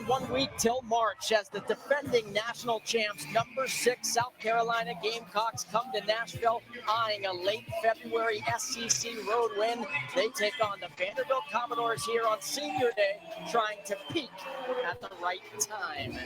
1 week till March as the defending national champs, number 6 South Carolina Gamecocks, come to Nashville eyeing a late February SEC road win. They take on the Vanderbilt Commodores here on Senior Day, trying to peak at the right time.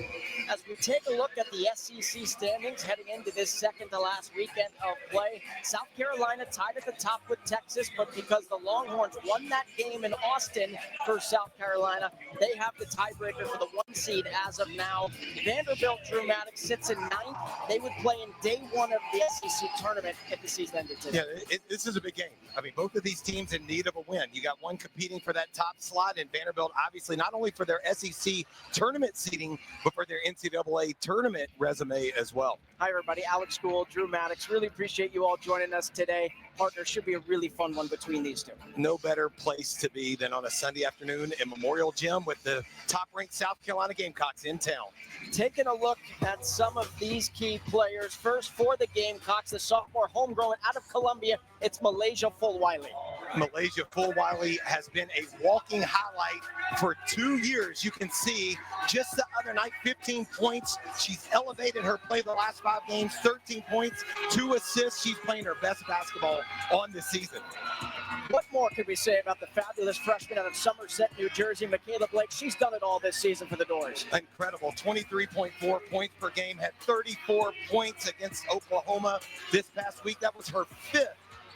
As we take a look at the SEC standings heading into this second to last weekend of play, South Carolina tied at the top with Texas, but because the Longhorns won that game in Austin for South Carolina, they have the tiebreaker for the 1 seed as of now. Vanderbilt Drew Maddox sits in 9th. They would play in day 1 of the SEC tournament if the season ended today. Yeah, this is a big game. I mean, both of these teams in need of a win. You got one competing for that top slot, and Vanderbilt obviously not only for their SEC tournament seeding, but for their NCAA tournament resume as well. Hi, everybody. Alex Gould, Drew Maddox. Really appreciate you all joining us today. Partner, should be a really fun one between these two. No better place to be than on a Sunday afternoon in Memorial Gym with the top-ranked South Carolina Gamecocks in town. Taking a look at some of these key players. First, for the Gamecocks, the sophomore homegrown out of Columbia, it's Malaysia Fulwiley. Malaysia Fulwiley has been a walking highlight for 2 years. You can see just the other night, 15 points. She's elevated her play the last 5 games, 13 points, 2 assists. She's playing her best basketball on the season. What more could we say about the fabulous freshman out of Somerset, New Jersey, Michaela Blake? She's done it all this season for the Doors. Incredible. 23.4 points per game, had 34 points against Oklahoma this past week. That was her 5th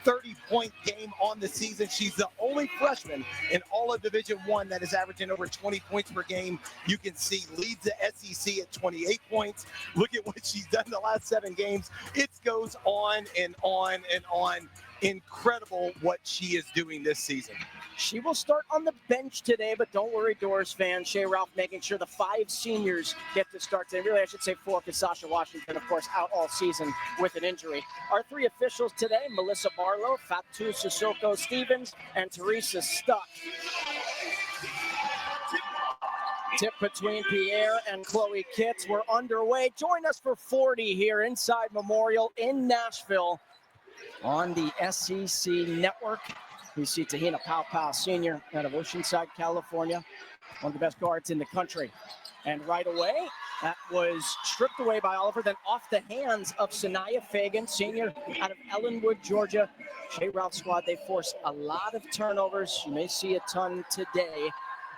30-point game on the season. She's the only freshman in all of Division I that is averaging over 20 points per game. You can see leads the SEC at 28 points. Look at what she's done the last 7 games. It goes on and on and on. Incredible what she is doing this season. She will start on the bench today, but don't worry, Doors fans. Shea Ralph making sure the 5 seniors get to start today. Really, I should say 4, because Sasha Washington, of course, out all season with an injury. Our 3 officials today, Melissa Barlow, Fatu Sissoko Stevens, and Teresa Stuck. Tip between Pierre and Chloe Kitts. We're underway. Join us for 40 here inside Memorial in Nashville on the SEC Network. You see Tahina Pau Sr. out of Oceanside, California, one of the best guards in the country. And right away, that was stripped away by Oliver, then off the hands of Sanaya Fagan, Sr. out of Ellenwood, Georgia. Shea Ralph's squad, they force a lot of turnovers. You may see a ton today.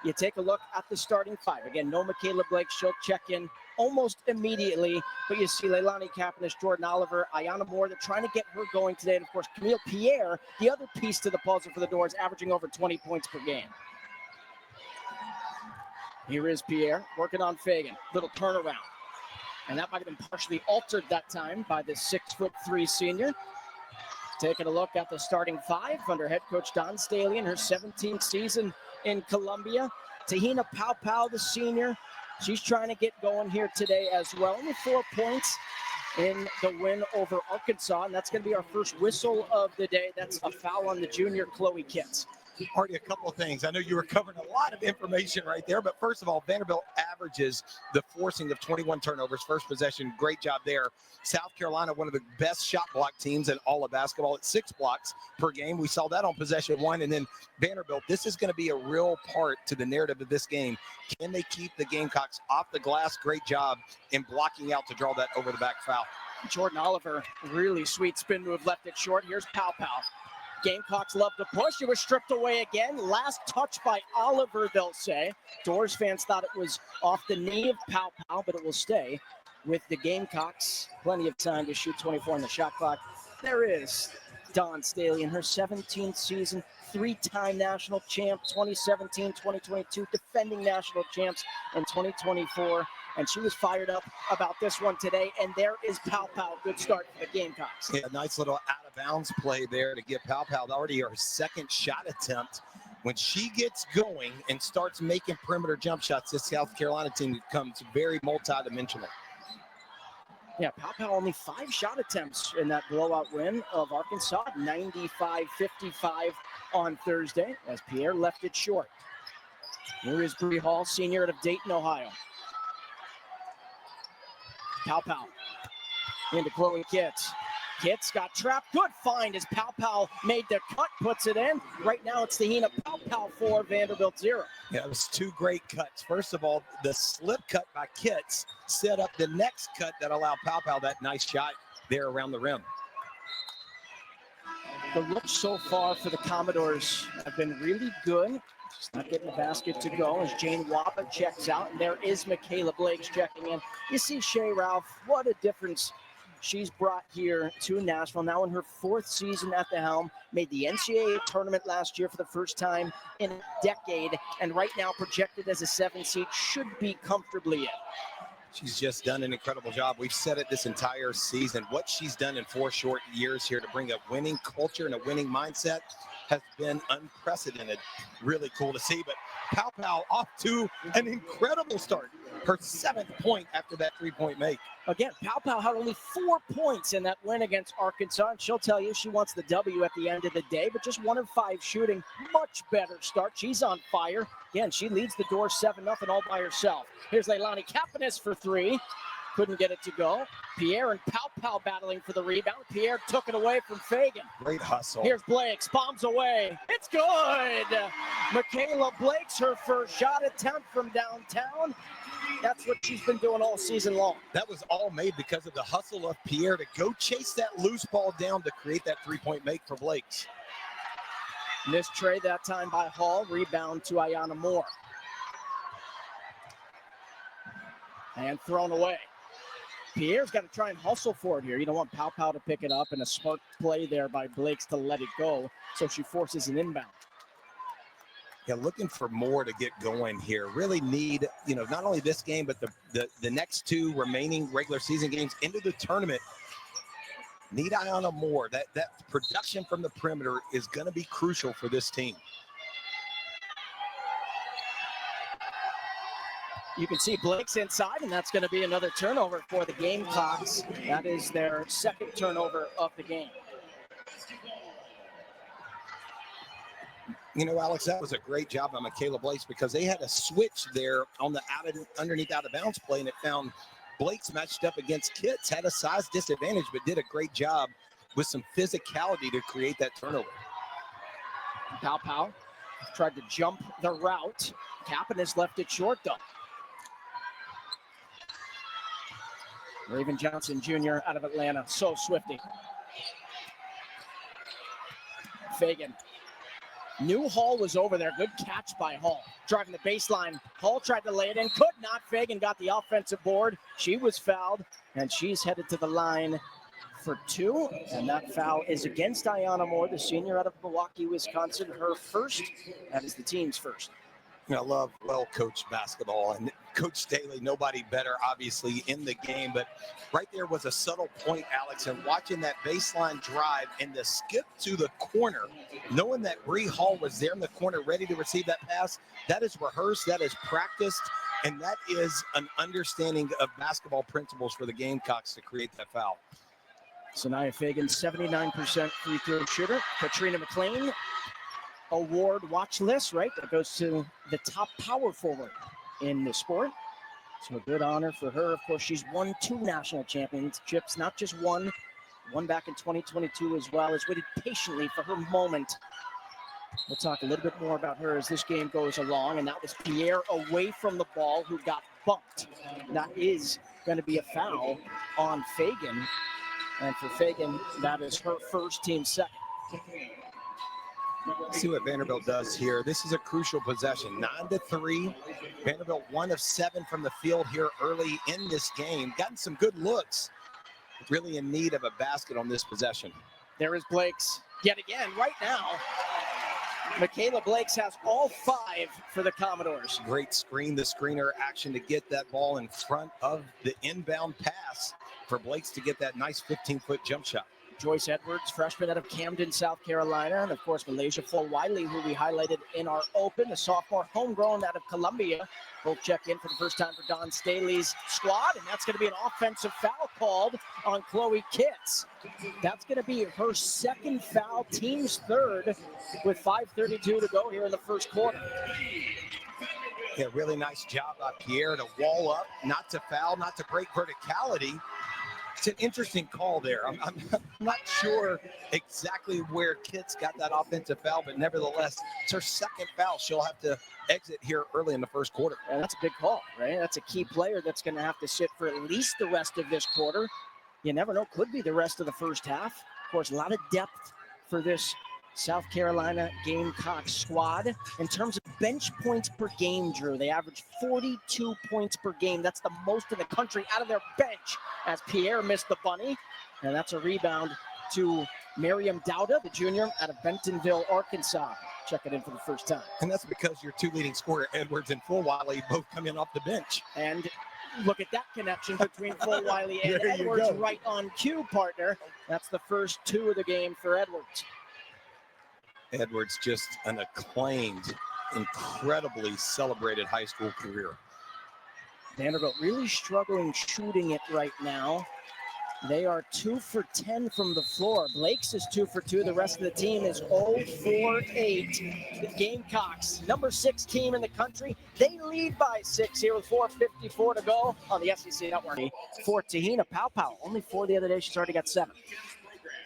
You take a look at the starting 5. Again, no Michaela Blake. She'll check in almost immediately, but you see Leilani Kapanis, Jordan Oliver, Ayanna Moore. They're trying to get her going today. And, of course, Camille Pierre, the other piece to the puzzle for the Doors, averaging over 20 points per game. Here is Pierre working on Fagan. Little turnaround. And that might have been partially altered that time by the 6'3" senior. Taking a look at the starting 5 under head coach Don Staley in her 17th season in Columbia. Tahina Pau, the senior. She's trying to get going here today as well. Only 4 points in the win over Arkansas, and that's going to be our first whistle of the day. That's a foul on the junior Chloe Kitts. Already a couple of things. I know you were covering a lot of information right there, but first of all, Vanderbilt averages the forcing of 21 turnovers, first possession. Great job there. South Carolina, one of the best shot block teams in all of basketball at 6 blocks per game. We saw that on possession 1. And then Vanderbilt, this is going to be a real part to the narrative of this game. Can they keep the Gamecocks off the glass? Great job in blocking out to draw that over the back foul. Jordan Oliver, really sweet spin move, left it short. Here's Pau. Gamecocks love to push. It was stripped away again. Last touch by Oliver, they'll say. Doors fans thought it was off the knee of Pau, but it will stay with the Gamecocks. Plenty of time to shoot 24 on the shot clock. There is Dawn Staley in her 17th season, 3-time national champ, 2017, 2022, defending national champs in 2024. And she was fired up about this one today. And there is Pau. Good start for the Gamecocks. Yeah, nice little out-of-bounds play there to get Pau already her 2nd shot attempt. When she gets going and starts making perimeter jump shots, this South Carolina team becomes very multidimensional. Yeah, Pau only 5 shot attempts in that blowout win of Arkansas, 95-55 on Thursday, as Pierre left it short. Here is Bree Hall, senior out of Dayton, Ohio. Pau into Chloe Kitts. Kitts got trapped. Good find as Pau made the cut, puts it in. Right now it's Tahina Pau 4, Vanderbilt 0. Yeah, it was two great cuts. First of all, the slip cut by Kitts set up the next cut that allowed Pau that nice shot there around the rim. The looks so far for the Commodores have been really good. Just not getting the basket to go as Jane Wappa checks out. And there is Michaela Blakes checking in. You see Shea Ralph, what a difference she's brought here to Nashville. Now in her 4th season at the helm, made the NCAA tournament last year for the first time in a decade. And right now projected as a 7th seed, should be comfortably in. She's just done an incredible job. We've said it this entire season. What she's done in 4 short years here to bring a winning culture and a winning mindset has been unprecedented. Really cool to see. But Pau off to an incredible start. Her 7th point after that 3-point make. Again, Pau had only 4 points in that win against Arkansas, and she'll tell you she wants the W at the end of the day, but just 1 of 5 shooting. Much better start. She's on fire. Again, she leads the door 7-0 all by herself. Here's Leilani Kapanis for 3. Couldn't get it to go. Pierre and Pau battling for the rebound. Pierre took it away from Fagan. Great hustle. Here's Blakes, bombs away. It's good. Michaela Blakes, her first shot attempt from downtown. That's what she's been doing all season long. That was all made because of the hustle of Pierre to go chase that loose ball down to create that 3-point make for Blakes. Missed trade that time by Hall. Rebound to Ayanna Moore. And thrown away. Pierre's got to try and hustle for it here. You don't want Pau to pick it up, and a smart play there by Blakes to let it go. So she forces an inbound. Yeah, looking for more to get going here. Really need, not only this game, but the next 2 remaining regular season games into the tournament. Need Ayanna Moore. That production from the perimeter is going to be crucial for this team. You can see Blake's inside, and that's going to be another turnover for the Gamecocks. That is their 2nd turnover of the game. Alex, that was a great job by Michaela Blakes because they had a switch there on the underneath out of bounds play, and it found Blakes matched up against Kitts, had a size disadvantage, but did a great job with some physicality to create that turnover. Pau tried to jump the route. Kapanis left it short, though. Raven Johnson Jr. out of Atlanta, so swifty. Fagan. New Hall was over there. Good catch by Hall. Driving the baseline. Hall tried to lay it in. Could not. Fagan got the offensive board. She was fouled, and she's headed to the line for 2. And that foul is against Ayanna Moore, the senior out of Milwaukee, Wisconsin. Her first. That is the team's first. I love well-coached basketball, and Coach Staley, nobody better, obviously, in the game. But right there was a subtle point, Alex, and watching that baseline drive and the skip to the corner, knowing that Bree Hall was there in the corner ready to receive that pass, that is rehearsed, that is practiced, and that is an understanding of basketball principles for the Gamecocks to create that foul. Sanaya Fagan, 79% free throw shooter. Katrina McLean, award watch list, right? That goes to the top power forward in the sport. So a good honor for her. Of course, she's won 2 national championships, not just one back in 2022 as well. Has waited patiently for her moment. We'll talk a little bit more about her as this game goes along. And that was Pierre away from the ball who got bumped. That is going to be a foul on Fagan. And for Fagan, that is her first, team second. See what Vanderbilt does here. This is a crucial possession. 9-3. Vanderbilt 1 of 7 from the field here early in this game. Gotten some good looks. Really in need of a basket on this possession. There is Blakes yet again right now. Michaela Blakes has all 5 for the Commodores. Great screen, the screener action to get that ball in front of the inbound pass for Blakes to get that nice 15-foot jump shot. Joyce Edwards, freshman out of Camden, South Carolina. And, of course, Malaysia Full-Wiley, who we highlighted in our open. A sophomore homegrown out of Columbia. Both check in for the first time for Don Staley's squad. And that's going to be an offensive foul called on Chloe Kitts. That's going to be her 2nd foul, team's 3rd, with 5:32 to go here in the first quarter. Yeah, really nice job by Pierre to wall up, not to foul, not to break verticality. It's an interesting call there. I'm not sure exactly where Kitts got that offensive foul, but nevertheless, it's her second foul. She'll have to exit here early in the first quarter. Yeah, that's a big call, right? That's a key player that's going to have to sit for at least the rest of this quarter. You never know, could be the rest of the first half. Of course, a lot of depth for this South Carolina Gamecocks squad. In terms of bench points per game, Drew, they average 42 points per game. That's the most in the country out of their bench, as Pierre missed the bunny. And that's a rebound to Miriam Dowda, the junior out of Bentonville, Arkansas. Check it in for the first time. And that's because your two leading scorer, Edwards and Fulwiley, both come in off the bench. And look at that connection between Fulwiley and Edwards, right on cue, partner. That's the first two of the game for Edwards. Edwards, just an acclaimed, incredibly celebrated high school career. Vanderbilt really struggling shooting it right now. They are 2 for 10 from the floor. Blake's is 2 for 2. The rest of the team is 0 for 8. The Gamecocks, number 6 team in the country. They lead by 6 here with 4:54 to go on the SEC Network. For Tahina Paopao, only 4 the other day. She's already got 7.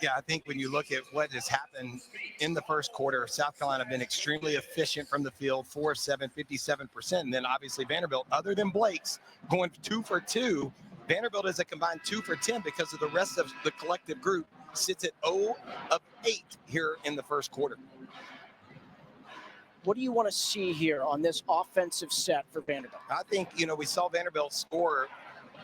Yeah, I think when you look at what has happened in the first quarter, South Carolina have been extremely efficient from the field, 4 of 7, 57%. And then obviously Vanderbilt, other than Blake's, going 2 for 2. Vanderbilt is a combined 2 for 10 because of the rest of the collective group sits at 0 of 8 here in the first quarter. What do you want to see here on this offensive set for Vanderbilt? I think, we saw Vanderbilt score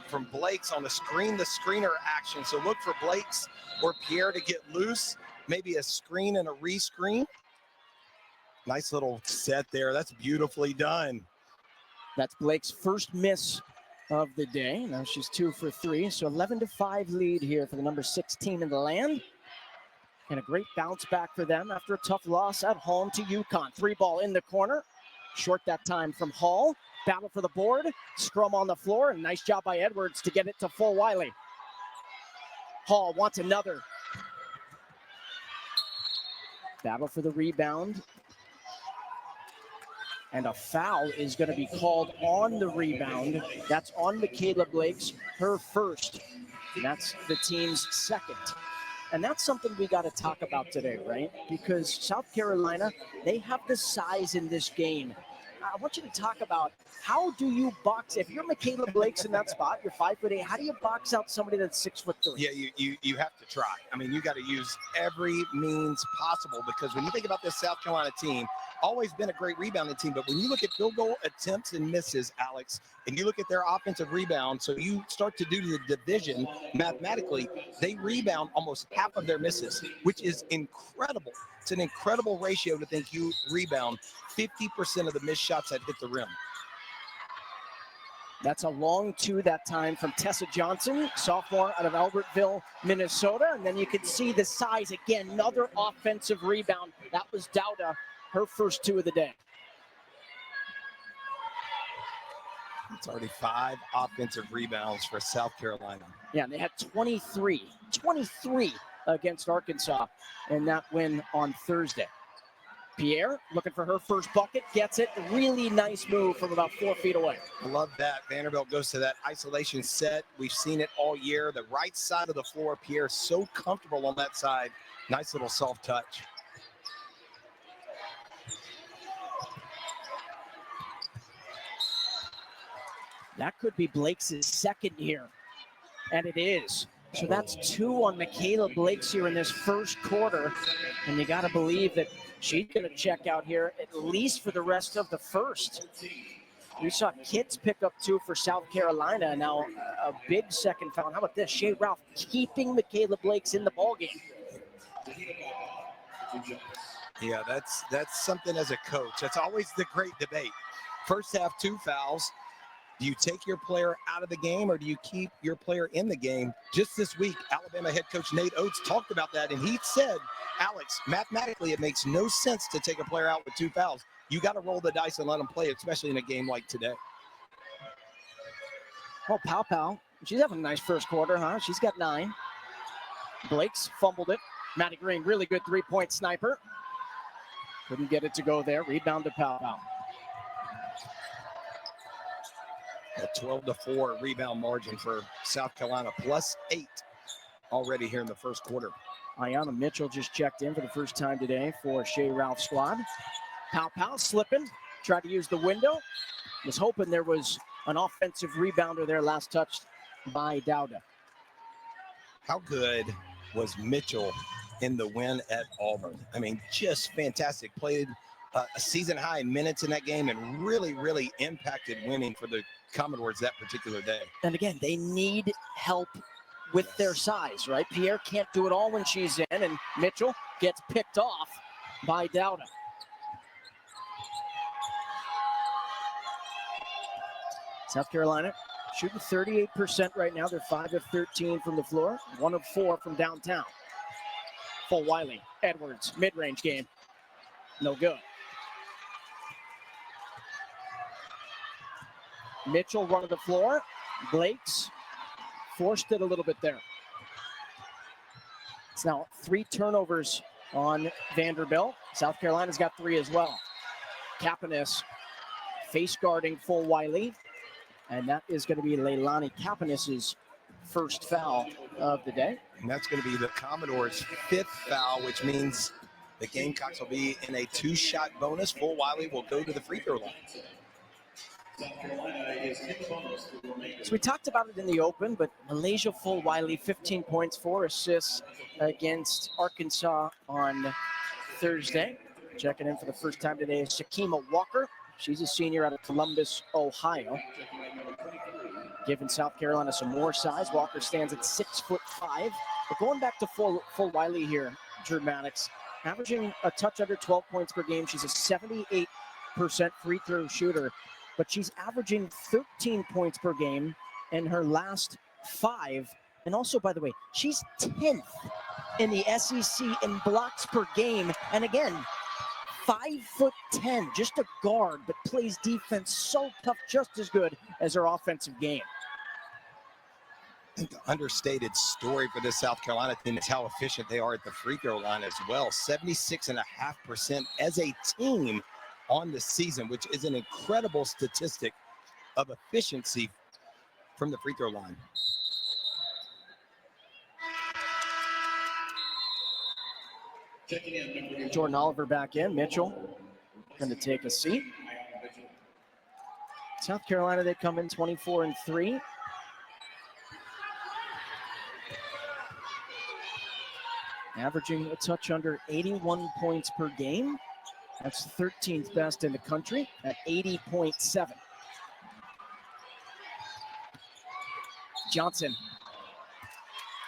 from Blake's on the screener action. So look for Blake's or Pierre to get loose, maybe a screen and a rescreen. Nice little set there. That's beautifully done. That's Blake's first miss of the day. Now she's 2 for 3. So 11-5 lead here for the number 6 team in the land. And a great bounce back for them after a tough loss at home to UConn. 3-ball in the corner. Short that time from Hall. Battle for the board. Scrum on the floor. And nice job by Edwards to get it to Fulwiley. Hall wants another. Battle for the rebound. And a foul is going to be called on the rebound. That's on Michaela Blake's, her first. And that's the team's second. And that's something we got to talk about today, right? Because South Carolina, they have the size in this game. I want you to talk about how do you box, if you're Michaela Blake's in that spot, you're 5'8", how do you box out somebody that's 6'3"? Yeah, you have to try. I mean, you got to use every means possible, because when you think about this South Carolina team, always been a great rebounding team, but when you look at field goal attempts and misses, Alex, and you look at their offensive rebound, so you start to do the division mathematically, they rebound almost half of their misses, which is incredible. It's an incredible ratio to think you rebound 50% of the missed shots that hit the rim. That's a long 2 that time from Tessa Johnson, sophomore out of Albertville, Minnesota. And then you can see the size again, another offensive rebound. That was Dowda, her first 2 of the day. It's already 5 offensive rebounds for South Carolina. Yeah, and they had 23 against Arkansas in that win on Thursday. Pierre looking for her first bucket, gets it. Really nice move from about 4 feet away. I love that. Vanderbilt goes to that isolation set. We've seen it all year. The right side of the floor, Pierre so comfortable on that side. Nice little soft touch. That could be Blake's second here, and it is. So that's 2 on Michaela Blake's here in this first quarter, and you got to believe that she's going to check out here at least for the rest of the first. We saw Kitts pick up 2 for South Carolina, and now a big second foul. How about this? Shea Ralph keeping Michaela Blake's in the ballgame. Yeah, that's something as a coach. That's always the great debate. First half, 2 fouls. Do you take your player out of the game, or do you keep your player in the game? Just this week, Alabama head coach Nate Oates talked about that, and he said, Alex, mathematically, it makes no sense to take a player out with 2 fouls. You got to roll the dice and let them play, especially in a game like today. Well, Paopao, she's having a nice first quarter, huh? She's got 9. Blake's fumbled it. Maddie Green, really good 3-point sniper. Couldn't get it to go there. Rebound to Paopao. A 12-4 rebound margin for South Carolina, +8 already here in the first quarter. Ayanna Mitchell just checked in for the first time today for Shea Ralph's squad. Pow slipping, tried to use the window. Was hoping there was an offensive rebounder there, last touched by Dowda. How good was Mitchell in the win at Auburn? I mean, just fantastic. Played a season high minutes in that game and really impacted winning for the Commodores that particular day. And again, they need help with their size, right? Pierre can't do it all when she's in, and Mitchell gets picked off by Dowda. South Carolina shooting 38% right now. They're 5 of 13 from the floor, 1 of 4 from downtown. Full Wiley, Edwards, mid-range game. No good. Mitchell running the floor. Blakes forced it a little bit there. It's now 3 turnovers on Vanderbilt. South Carolina's got 3 as well. Kapanis face guarding Full Wiley. And that is going to be Leilani Kapanis's first foul of the day. And that's going to be the Commodores' 5th foul, which means the Gamecocks will be in a 2-shot bonus. Full Wiley will go to the free throw line. So we talked about it in the open, but Malaysia Full Wiley, 15 points, 4 assists against Arkansas on Thursday. Checking in for the first time today is Shakima Walker. She's a senior out of Columbus, Ohio. Giving South Carolina some more size. Walker stands at 6'5". But going back to Full Wiley here, Drew Maddox, averaging a touch under 12 points per game. She's a 78% free throw shooter, but she's averaging 13 points per game in her last 5. And also, by the way, she's 10th in the SEC in blocks per game. And again, 5'10", just a guard, but plays defense so tough, just as good as her offensive game. I think the understated story for this South Carolina team is how efficient they are at the free throw line as well. 76.5% as a team on the season, which is an incredible statistic of efficiency from the free throw line. Jordan Oliver back in. Mitchell going to take a seat. South Carolina, they come in 24-3. Averaging a touch under 81 points per game. That's 13th best in the country at 80.7. Johnson.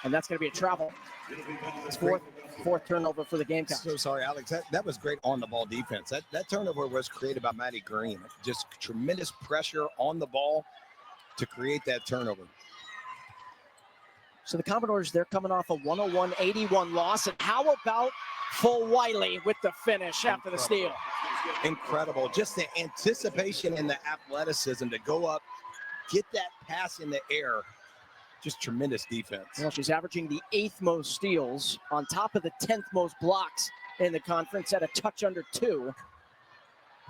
And that's going to be a travel. It's fourth turnover for the Gamecocks. So sorry, Alex. That was great on the ball defense. That turnover was created by Maddie Green. Just tremendous pressure on the ball to create that turnover. So the Commodores, they're coming off a 101-81 loss. And how about Full Wiley with the finish after the steal? Incredible. Just the anticipation and the athleticism to go up, get that pass in the air. Just tremendous defense. Well, she's averaging the 8th most steals on top of the 10th most blocks in the conference at a touch under 2.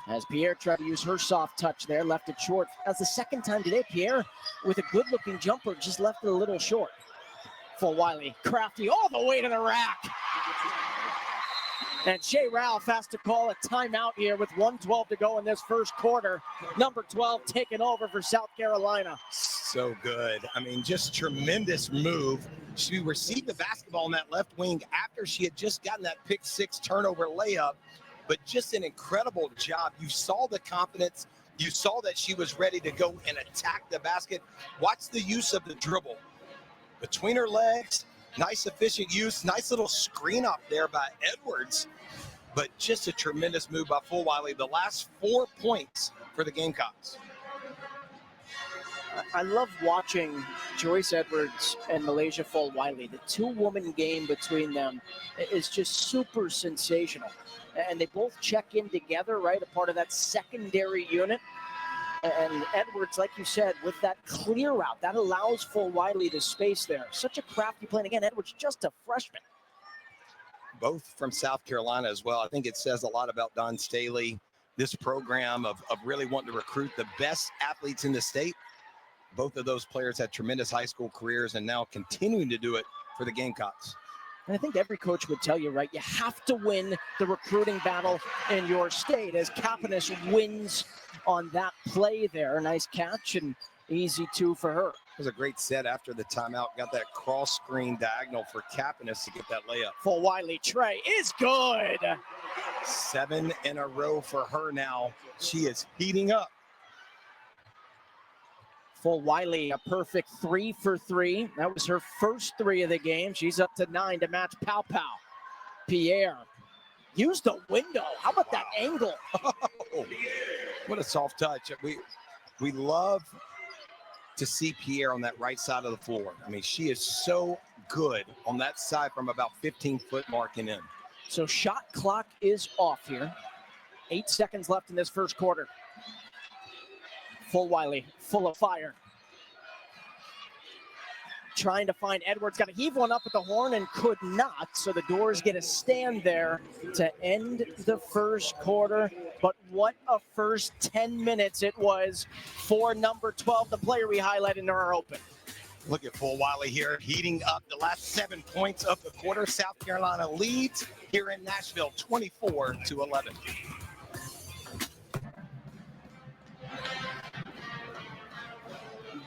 As Pierre tried to use her soft touch there, left it short. That's the second time today, Pierre, with a good-looking jumper, just left it a little short. Full Wiley, crafty all the way to the rack. And Shea Ralph has to call a timeout here with 1:12 to go in this first quarter. Number 12 taking over for South Carolina. So good. I mean, just tremendous move. She received the basketball on that left wing after she had just gotten that pick 6 turnover layup, but just an incredible job. You saw the confidence. You saw that she was ready to go and attack the basket. Watch the use of the dribble. Between her legs, nice efficient use, nice little screen up there by Edwards, but just a tremendous move by Full Wiley. The last 4 points for the Gamecocks. I love watching Joyce Edwards and Malaysia Full Wiley. The 2-woman game between them is just super sensational. And they both check in together, right? A part of that secondary unit. And Edwards, like you said, with that clear route, that allows Full Wiley to space there. Such a crafty play. And again, Edwards, just a freshman. Both from South Carolina as well. I think it says a lot about Don Staley, this program of really wanting to recruit the best athletes in the state Both of those players had tremendous high school careers and now continuing to do it for the Gamecocks. And I think every coach would tell you, right, you have to win the recruiting battle in your state, as Kapanis wins on that play there. Nice catch and easy two for her. It was a great set after the timeout. Got that cross screen diagonal for Kapanis to get that layup. Full Wiley tray is good. 7 in a row for her now. She is heating up. Full Wiley, a perfect 3 for 3. That was her first 3 of the game. She's up to 9 to match Pow Pow. Pierre used the window. How about that angle? What a soft touch. We love to see Pierre on that right side of the floor. I mean, she is so good on that side from about 15-foot mark and in. So shot clock is off here. 8 seconds left in this first quarter. Full Wiley, full of fire. Trying to find Edwards, got to heave one up at the horn and could not. So the Doors get a stand there to end the first quarter. But what a first 10 minutes it was for number 12, the player we highlighted in our open. Look at Full Wiley here, heating up the last 7 points of the quarter. South Carolina leads here in Nashville, 24-11.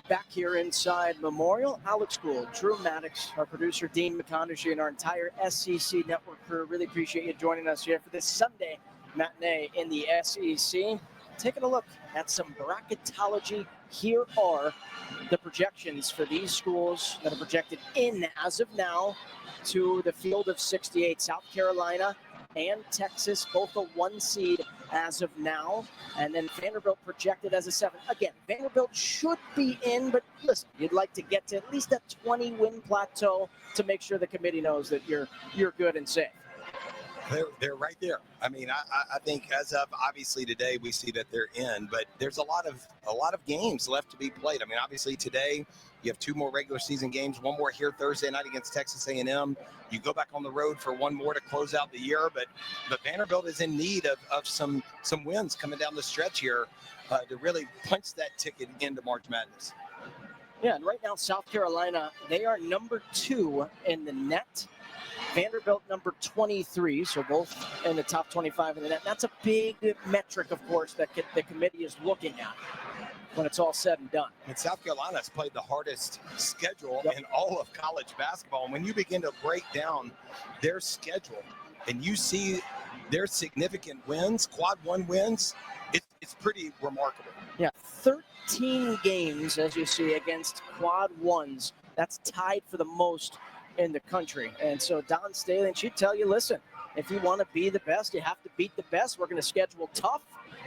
Back here inside Memorial, Alex Gould, Drew Maddox, our producer Dean McConaughey, and our entire SEC network crew. Really appreciate you joining us here for this Sunday matinee in the SEC. Taking a look at some bracketology. Here are the projections for these schools that are projected in as of now to the field of 68. South Carolina and Texas, both a 1 seed as of now. And then Vanderbilt projected as a 7. Again, Vanderbilt should be in, but listen, you'd like to get to at least that 20-win plateau to make sure the committee knows that you're good and safe. They're right there. I mean, I think as of obviously today, we see that they're in, but there's a lot of games left to be played. I mean, obviously today you have 2 more regular season games, 1 more here Thursday night against Texas A&M. You go back on the road for 1 more to close out the year, but Vanderbilt is in need of some wins coming down the stretch here to really punch that ticket into March Madness. Yeah, and right now South Carolina, they are number 2 in the net. Vanderbilt number 23, so both in the top 25 in the net. That's a big metric, of course, that the committee is looking at when it's all said and done. And South Carolina has played the hardest schedule in all of college basketball. And when you begin to break down their schedule and you see their significant wins, quad 1 wins, it's pretty remarkable. Yeah, 13 games, as you see, against quad 1s. That's tied for the most in the country. And so Don Staley, she'd tell you, listen, if you want to be the best, you have to beat the best. We're going to schedule tough,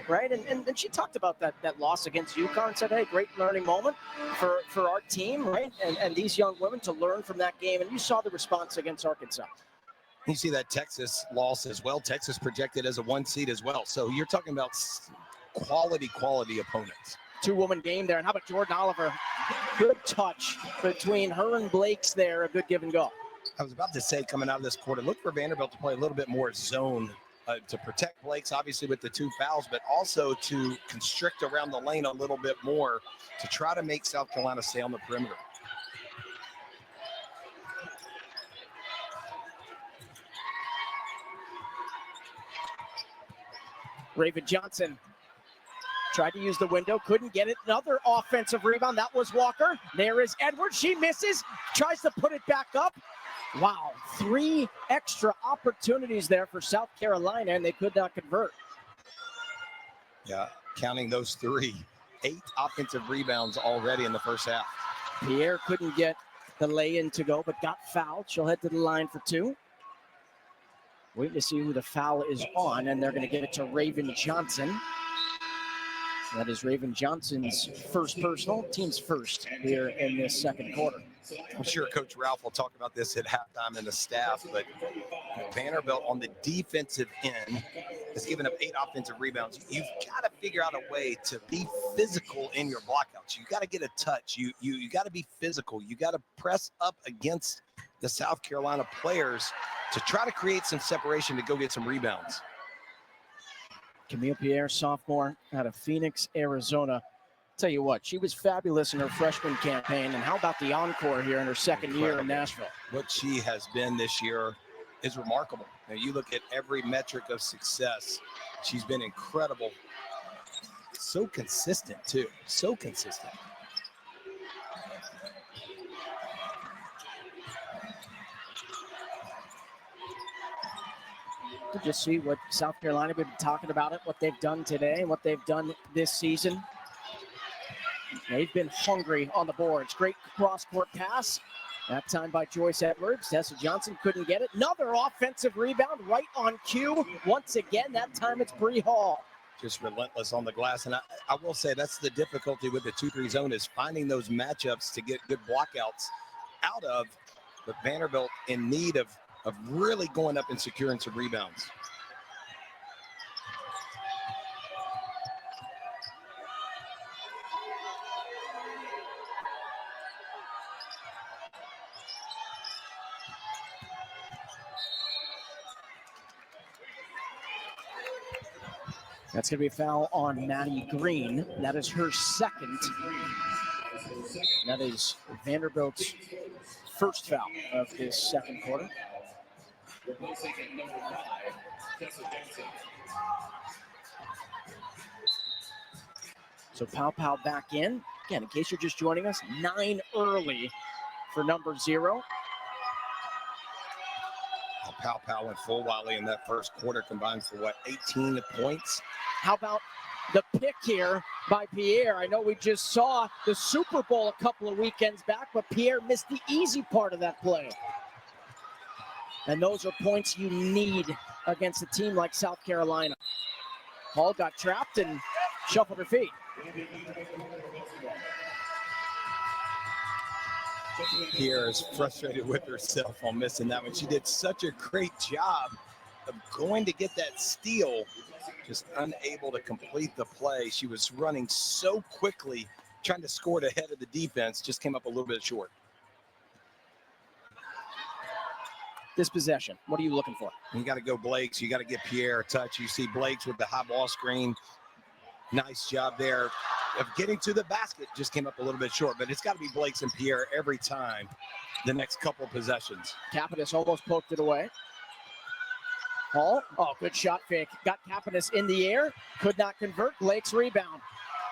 right? And she talked about that loss against UConn and said, hey, great learning moment for our team, right? And these young women to learn from that game. And you saw the response against Arkansas. You see that Texas loss as well. Texas projected as a 1 seed as well. So you're talking about quality opponents. 2-woman game there. And how about Jordan Oliver? Good touch between her and Blake's there. A good give and go. I was about to say, coming out of this quarter, look for Vanderbilt to play a little bit more zone to protect Blake's, obviously with the 2 fouls, but also to constrict around the lane a little bit more to try to make South Carolina stay on the perimeter. Raven Johnson tried to use the window, couldn't get it. Another offensive rebound. That was Walker. There is Edwards. She misses, tries to put it back up. Wow, 3 extra opportunities there for South Carolina, and they could not convert. Yeah, counting those 3, 8 offensive rebounds already in the first half. Pierre couldn't get the lay-in to go, but got fouled. She'll head to the line for 2. Waiting to see who the foul is on, and they're going to give it to Raven Johnson. That is Raven Johnson's first personal, team's first here in this second quarter. I'm sure Coach Ralph will talk about this at halftime in the staff, but Vanderbilt on the defensive end has given up 8 offensive rebounds. You've got to figure out a way to be physical in your blockouts. You got to get a touch. You got to be physical. You got to press up against the South Carolina players to try to create some separation to go get some rebounds. Camille Pierre, sophomore out of Phoenix, Arizona, Tell you what, she was fabulous in her freshman campaign, and how about the encore here in her second year in Nashville? What she has been this year is remarkable. Now, you look at every metric of success, she's been incredible. So consistent, too. So consistent. To just see what South Carolina, we've been talking about it, what they've done today and what they've done this season. They've been hungry on the boards. Great cross-court pass. That time by Joyce Edwards. Tessa Johnson couldn't get it. Another offensive rebound right on cue. Once again, that time it's Bree Hall. Just relentless on the glass. And I will say that's the difficulty with the 2-3 zone is finding those matchups to get good blockouts out of. But Vanderbilt in need of really going up and securing some rebounds. That's going to be a foul on Maddie Green. That is her second. That is Vanderbilt's first foul of this second quarter. So Pow back in. Again, in case you're just joining us, 9 early for number 0. Pow went full volley in that first quarter, combined for what, 18 points? How about the pick here by Pierre? I know we just saw the Super Bowl a couple of weekends back, but Pierre missed the easy part of that play. And those are points you need against a team like South Carolina. Hall got trapped and shuffled her feet. Pierre is frustrated with herself on missing that one. She did such a great job of going to get that steal, just unable to complete the play. She was running so quickly, trying to score it ahead of the defense, just came up a little bit short. This possession, what are you looking for? You got to go Blakes. You got to get Pierre a touch. You see Blakes with the high ball screen. Nice job there of getting to the basket. Just came up a little bit short, but it's got to be Blakes and Pierre every time the next couple possessions. Capitas almost poked it away. Hall, good shot fake. Got Capitas in the air, could not convert. Blake's rebound.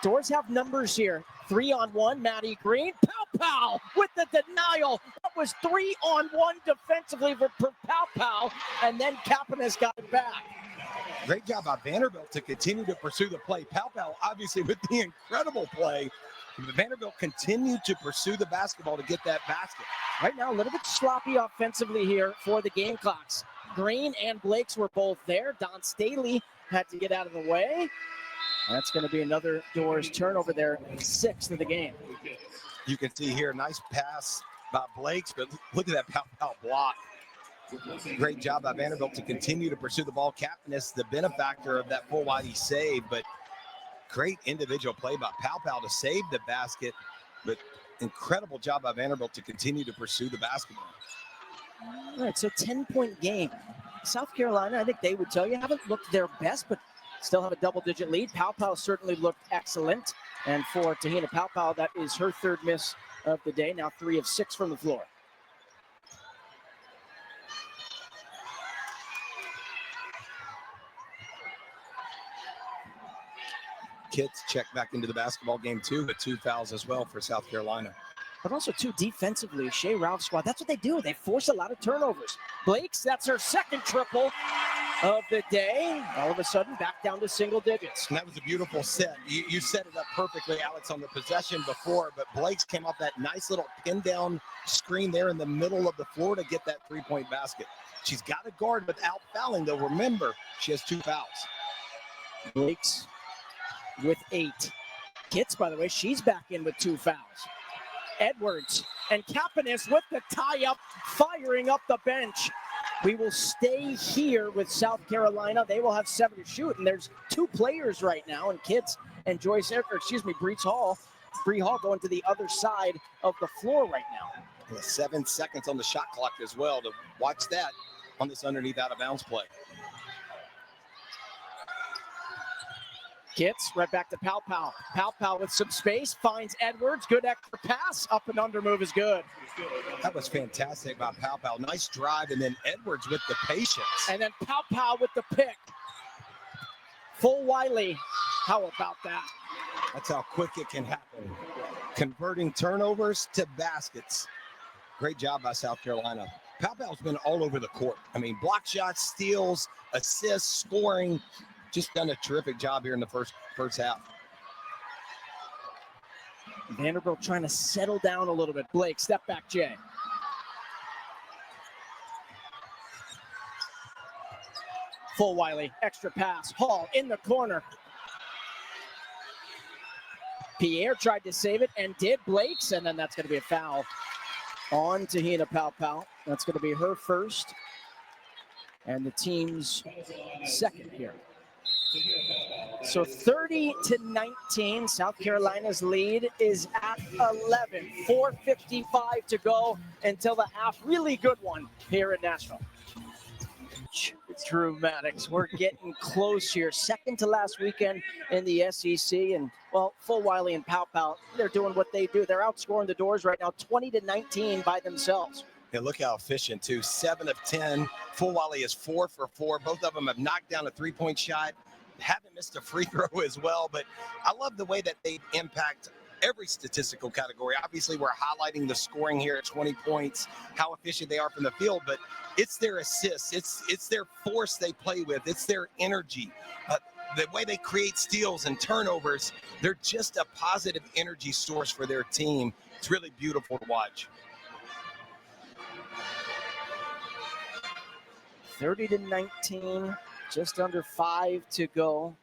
Doors have numbers here. 3-on-1, Maddie Green. Pow with the denial. That was 3-on-1 defensively for Pow, and then Capitas got it back. Great job by Vanderbilt to continue to pursue the play. Pow obviously with the incredible play. Vanderbilt continued to pursue the basketball to get that basket. Right now, a little bit sloppy offensively here for the Gamecocks. Green and Blakes were both there. Don Staley had to get out of the way. That's going to be another Doors turnover there, 6th of the game. You can see here, nice pass by Blakes, but look at that Pow block. Great job by Vanderbilt to continue to pursue the ball. Capitas, the benefactor of that full wide save, but great individual play by Pow to save the basket, but incredible job by Vanderbilt to continue to pursue the basketball. All right, so 10-point game. South Carolina, I think they would tell you, haven't looked their best, but still have a double-digit lead. Pow certainly looked excellent. And for Tahina Pow, that is her 3rd miss of the day, now 3 of 6 from the floor. Kits check back into the basketball game too, but 2 fouls as well for South Carolina. But also, too, defensively, Shea Ralph's squad, that's what they do. They force a lot of turnovers. Blakes, that's her 2nd triple of the day. All of a sudden, back down to single digits. And that was a beautiful set. You set it up perfectly, Alex, on the possession before, but Blakes came off that nice little pin-down screen there in the middle of the floor to get that 3-point basket. She's got a guard without fouling, though. Remember, she has 2 fouls. Blakes with 8. Kits, by the way, she's back in with 2 fouls. Edwards and Capitas with the tie-up, firing up the bench. We will stay here with South Carolina. They will have 7 to shoot, and there's 2 players right now, and Kits and Bree Hall going to the other side of the floor right now. 7 seconds on the shot clock as well to watch that on this underneath out of bounds play. Kitts right back to Pow Pow. Pow Pow with some space, finds Edwards. Good extra pass. Up and under move is good. That was fantastic by Pow Pow. Nice drive, and then Edwards with the patience. And then Pow Pow with the pick. Full Wiley. How about that? That's how quick it can happen. Converting turnovers to baskets. Great job by South Carolina. Pow Pow's been all over the court. I mean, block shots, steals, assists, scoring. Just done a terrific job here in the first half. Vanderbilt trying to settle down a little bit. Blake, step back, Jay. Full Wiley, extra pass. Hall in the corner. Pierre tried to save it and did. Blake's, and then that's going to be a foul on Tahina Pow Pow. That's going to be her first and the team's second here. So 30-19, South Carolina's lead is at 11. 4:55 to go until the half. Really good one here in Nashville. Drew Maddox, we're getting close here. Second to last weekend in the SEC, and well, Full Wiley and Pow Pow, they're doing what they do. They're outscoring the Doors right now, 20-19 by themselves. Yeah, look how efficient too. 7 of 10. Full Wiley is 4 for 4. Both of them have knocked down a three-point shot. Haven't missed a free throw as well, but I love the way that they impact every statistical category. Obviously, we're highlighting the scoring here at 20 points, how efficient they are from the field, but it's their assists, it's their force they play with, it's their energy, the way they create steals and turnovers. They're just a positive energy source for their team. It's really beautiful to watch. 30-19, just under 5 to go.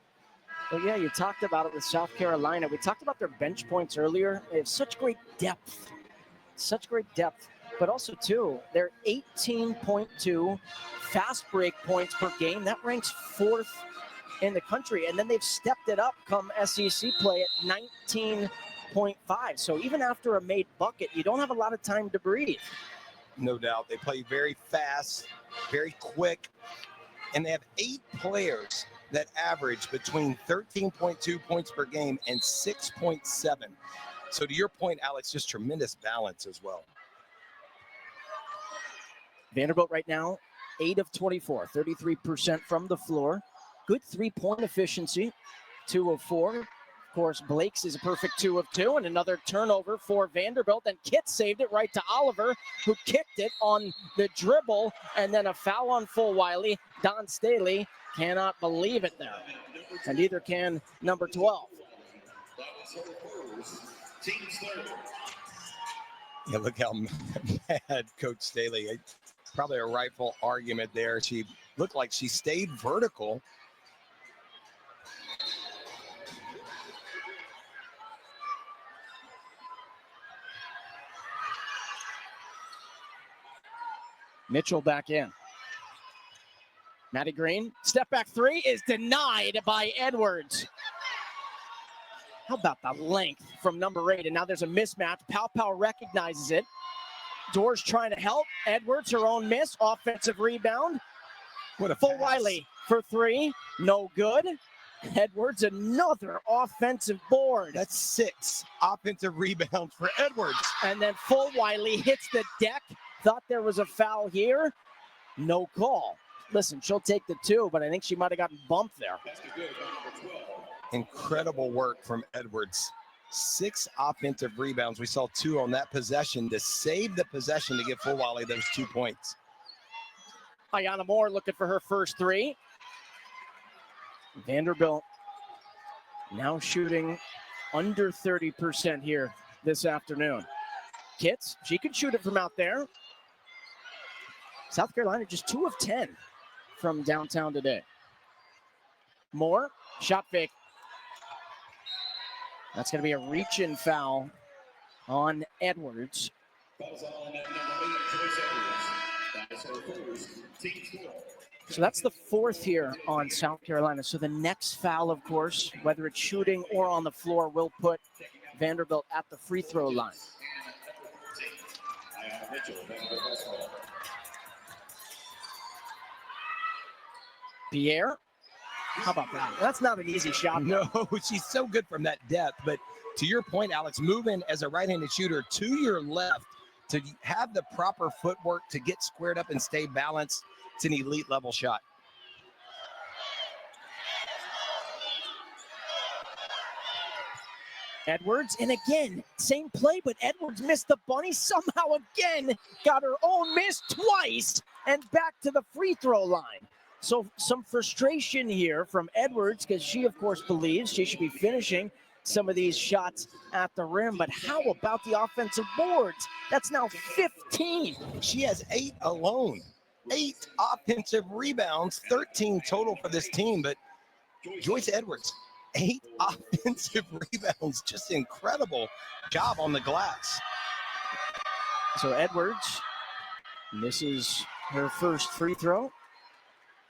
But yeah, you talked about it with South Carolina. We talked about their bench points earlier. They have such great depth, but also too, they're 18.2 fast break points per game. That ranks 4th in the country. And then they've stepped it up come SEC play at 19.5. So even after a made bucket, you don't have a lot of time to breathe. No doubt. They play very fast, very quick, and they have 8 players that average between 13.2 points per game and 6.7. So to your point, Alex, just tremendous balance as well. Vanderbilt right now, 8 of 24, 33% from the floor. Good three-point efficiency, 2 of 4. Of course, Blake's is a perfect 2 of 2, and another turnover for Vanderbilt. And Kitts saved it right to Oliver, who kicked it on the dribble, and then a foul on Full Wiley. Don Staley cannot believe it there, and neither can number 12. Yeah, look how mad Coach Staley. Probably a rightful argument there. She looked like she stayed vertical. Mitchell back in. Maddie Green, step back 3 is denied by Edwards. How about the length from number 8? And now there's a mismatch. Pow Pow recognizes it. Doors trying to help. Edwards, her own miss. Offensive rebound. What a Full pass. Wiley for 3. No good. Edwards, another offensive board. That's 6 offensive rebounds for Edwards. And then Full Wiley hits the deck. Thought there was a foul here. No call. Listen, she'll take the 2, but I think she might have gotten bumped there. Incredible work from Edwards. 6 offensive rebounds. We saw 2 on that possession to save the possession to give Full Wiley those 2 points. Ayanna Moore looking for her first 3. Vanderbilt now shooting under 30% here this afternoon. Kitts, she can shoot it from out there. South Carolina just 2 of 10 from downtown today. Moore, shot fake. That's going to be a reach-in foul on Edwards. So that's the 4th here on South Carolina. So the next foul, of course, whether it's shooting or on the floor, will put Vanderbilt at the free throw line. Pierre How about that? That's not an easy shot. No, she's so good from that depth. But to your point, Alex, moving as a right-handed shooter to your left to have the proper footwork to get squared up and stay balanced, it's an elite level shot. Edwards, and again, same play, but Edwards missed the bunny. Somehow again, got her own miss twice, and back to the free throw line. So some frustration here from Edwards, because she, of course, believes she should be finishing some of these shots at the rim. But how about the offensive boards? That's now 15. She has 8 alone. 8 offensive rebounds, 13 total for this team. But Joyce Edwards, 8 offensive rebounds, just incredible job on the glass. So Edwards misses her first free throw,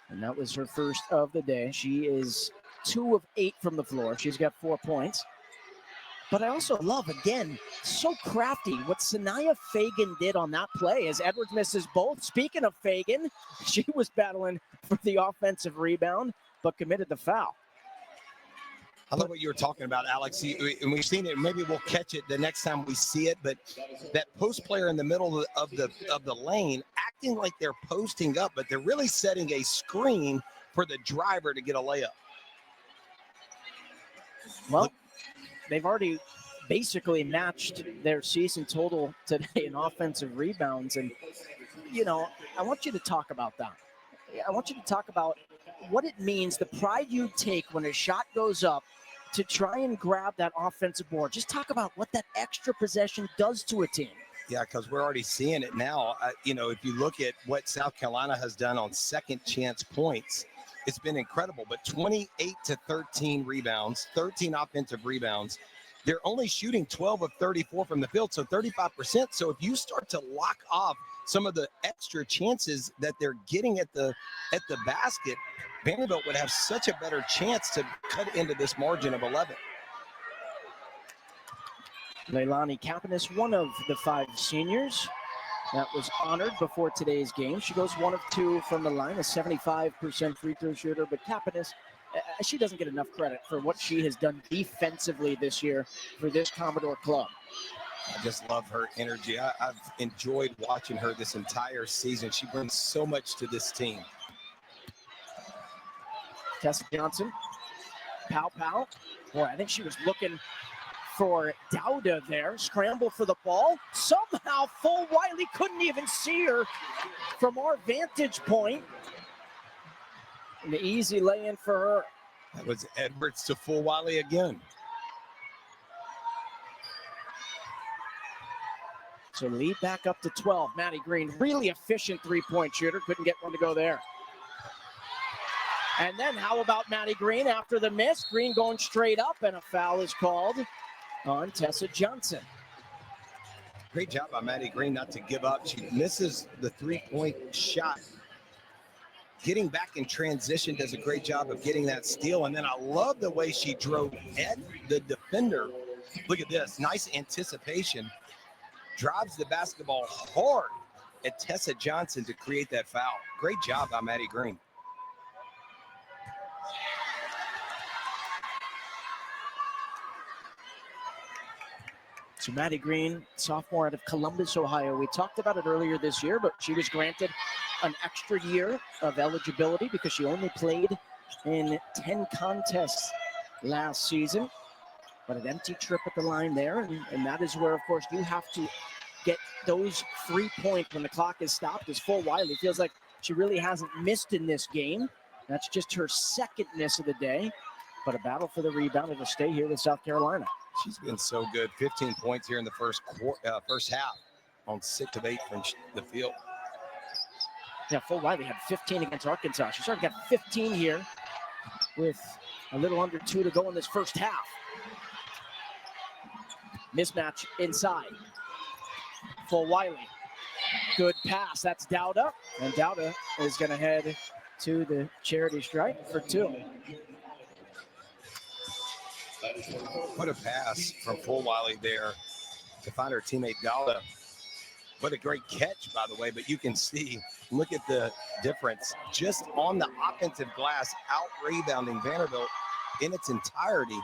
and that was her first of the day. She is 2 of 8 from the floor. She's got 4 points. But I also love, again, so crafty what Sanaya Fagan did on that play as Edwards misses both. Speaking of Fagan, she was battling for the offensive rebound, but committed the foul. I love what you were talking about, Alex. And we've seen it. Maybe we'll catch it the next time we see it. But that post player in the middle of the lane acting like they're posting up, but they're really setting a screen for the driver to get a layup. Well, they've already basically matched their season total today in offensive rebounds. And, you know, I want you to talk about that. I want you to talk about what it means, the pride you take when a shot goes up to try and grab that offensive board. Just talk about what that extra possession does to a team. Yeah, because we're already seeing it now. You know, if you look at what South Carolina has done on second chance points, it's been incredible. But 28 to 13 rebounds, 13 offensive rebounds. They're only shooting 12 of 34 from the field, so 35%. So if you start to lock off some of the extra chances that they're getting at the basket, Vanderbilt would have such a better chance to cut into this margin of 11. Leilani Kapanis, one of the 5 seniors that was honored before today's game. She goes 1 of 2 from the line, a 75% free throw shooter. But Kapanis, she doesn't get enough credit for what she has done defensively this year for this Commodore club. I just love her energy. I've enjoyed watching her this entire season. She brings so much to this team. Tessa Johnson, pow. Boy, I think she was looking for Dowda there. Scramble for the ball. Somehow Full Wiley couldn't even see her from our vantage point. And the easy lay-in for her. That was Edwards to Full Wiley again. So lead back up to 12. Maddie Green, really efficient three-point shooter. Couldn't get one to go there. And then how about Maddie Green after the miss? Green going straight up, and a foul is called on Tessa Johnson. Great job by Maddie Green not to give up. She misses the three-point shot. Getting back in transition, does a great job of getting that steal. And then I love the way she drove at the defender. Look at this, nice anticipation. Drives the basketball hard at Tessa Johnson to create that foul. Great job by Maddie Green. So Maddie Green, sophomore out of Columbus, Ohio. We talked about it earlier this year, but she was granted an extra year of eligibility because she only played in 10 contests last season. But an empty trip at the line there, and that is where, of course, you have to get those 3 points when the clock is stopped. As Full Wiley feels like she really hasn't missed in this game. That's just her second miss of the day. But a battle for the rebound. It'll stay here with South Carolina. She's been so good. 15 points here in the first half on 6 of 8 from the field. Yeah, Full Wiley had 15 against Arkansas. She's already got 15 here with a little under 2 to go in this first half. Mismatch inside. Full Wiley. Good pass. That's Dowda. And Dowda is going to head to the charity stripe for 2. What a pass from Full Wiley there to find her teammate Dowda. What a great catch, by the way, but you can see, look at the difference just on the offensive glass, out rebounding Vanderbilt in its entirety.